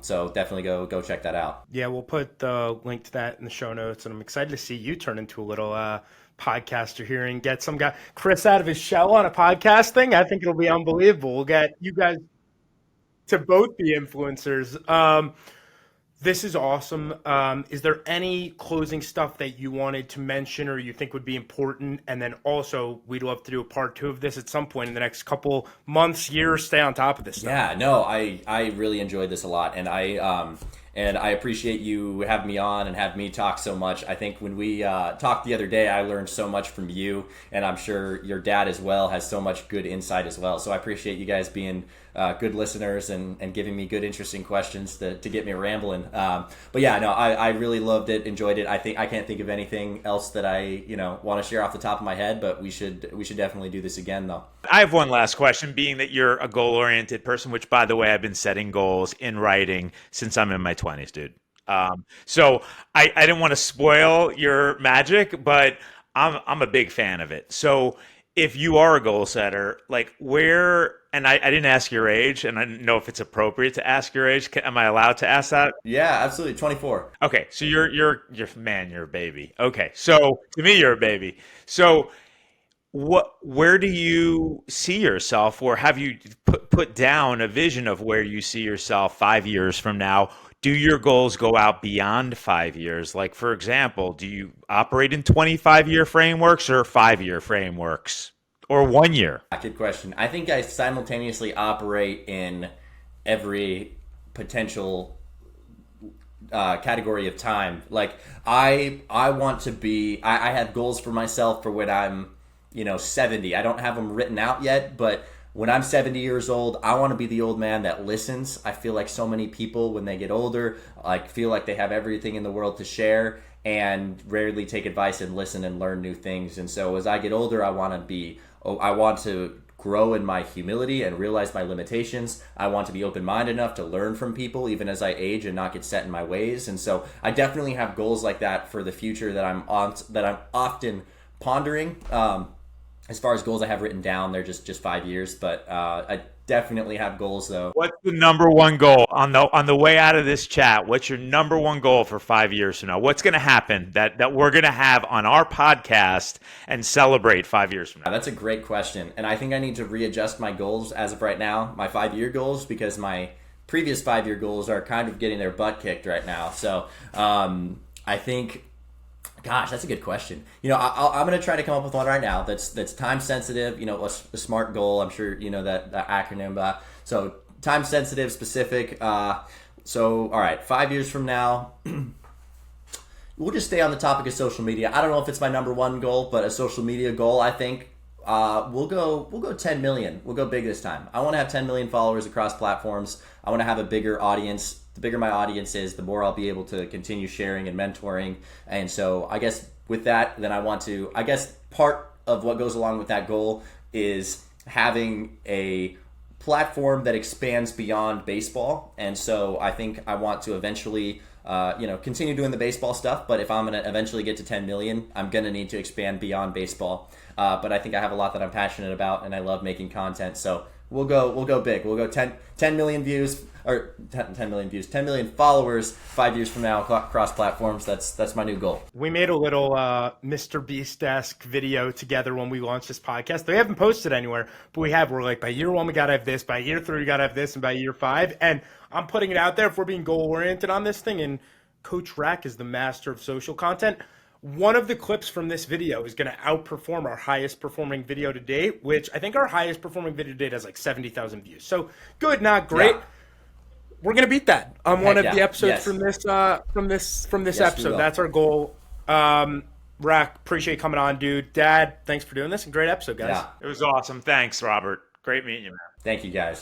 So definitely go check that out. Yeah, we'll put the link to that in the show notes, and I'm excited to see you turn into a little podcaster here and get some guy Chris out of his shell on a podcast thing. I think it'll be unbelievable. We'll get you guys to both be influencers. This is awesome. Is there any closing stuff that you wanted to mention or you think would be important? And then also, we'd love to do a part 2 of this at some point in the next couple months, years. Stay on top of this stuff. Yeah, no, I really enjoyed this a lot, and I appreciate you having me on and have me talk so much. I think when we talked the other day, I learned so much from you, and I'm sure your dad as well has so much good insight as well. So I appreciate you guys being good listeners and giving me good, interesting questions to get me rambling. But yeah, no, I really loved it, enjoyed it. I can't think of anything else that I want to share off the top of my head, but we should definitely do this again though. I have one last question, being that you're a goal-oriented person, which, by the way, I've been setting goals in writing since I'm in my 20s, dude. So I didn't want to spoil your magic, but I'm a big fan of it. So if you are a goal setter, like where, and I didn't ask your age, and I didn't know if it's appropriate to ask your age. Am I allowed to ask that? Yeah, absolutely. 24. Okay, so you're man, you're a baby. Okay, so to me, you're a baby. So where do you see yourself, or have you put down a vision of where you see yourself 5 years from now? Do your goals go out beyond 5 years? Like, for example, do you operate in 25-year frameworks or 5-year frameworks or 1 year? Good question. I think I simultaneously operate in every potential category of time. Like I want to be, I have goals for myself for when I'm 70. I don't have them written out yet, but when I'm 70 years old, I want to be the old man that listens. I feel like so many people, when they get older, feel like they have everything in the world to share and rarely take advice and listen and learn new things. And so as I get older, I want to grow in my humility and realize my limitations. I want to be open-minded enough to learn from people even as I age and not get set in my ways. And so I definitely have goals like that for the future that I'm often pondering. as far as goals I have written down, they're just 5 years, but I definitely have goals though. What's the number one goal on the way out of this chat? What's your number one goal for 5 years from now? What's going to happen that we're going to have on our podcast and celebrate 5 years from now? That's a great question, and I think I need to readjust my goals as of right now, my 5-year goals, because my previous 5-year goals are kind of getting their butt kicked right now. So I think, gosh, that's a good question. I'm going to try to come up with one right now that's time sensitive. A SMART goal. I'm sure you know that acronym. So time sensitive, specific. So all right, 5 years from now, we'll just stay on the topic of social media. I don't know if it's my number one goal, but a social media goal, I think we'll go 10 million. We'll go big this time. I want to have 10 million followers across platforms. I want to have a bigger audience. The bigger my audience is, the more I'll be able to continue sharing and mentoring. And so I guess with that, then I guess part of what goes along with that goal is having a platform that expands beyond baseball. And so I think I want to eventually continue doing the baseball stuff, but if I'm going to eventually get to 10 million, I'm going to need to expand beyond baseball. But I think I have a lot that I'm passionate about, and I love making content. So we'll go big. We'll go 10 million views, or 10 million views, 10 million followers 5 years from now across platforms. That's my new goal. We made a little Mr. Beast-esque video together when we launched this podcast. They haven't posted anywhere, but we're like, by year 1, we got to have this. By year 3, we got to have this. And by year 5, and I'm putting it out there if we're being goal-oriented on this thing. And Coach RAC is the master of social content. One of the clips from this video is going to outperform our highest performing video to date, which I think our highest performing video to date has like 70,000 views. So good, not great. Yeah. We're going to beat that on one of the episodes from this Yes, episode. That's our goal. RAC, appreciate you coming on, dude. Dad, thanks for doing this. And great episode, guys. It was awesome. Thanks, Robert. Great meeting you, man. Thank you, guys.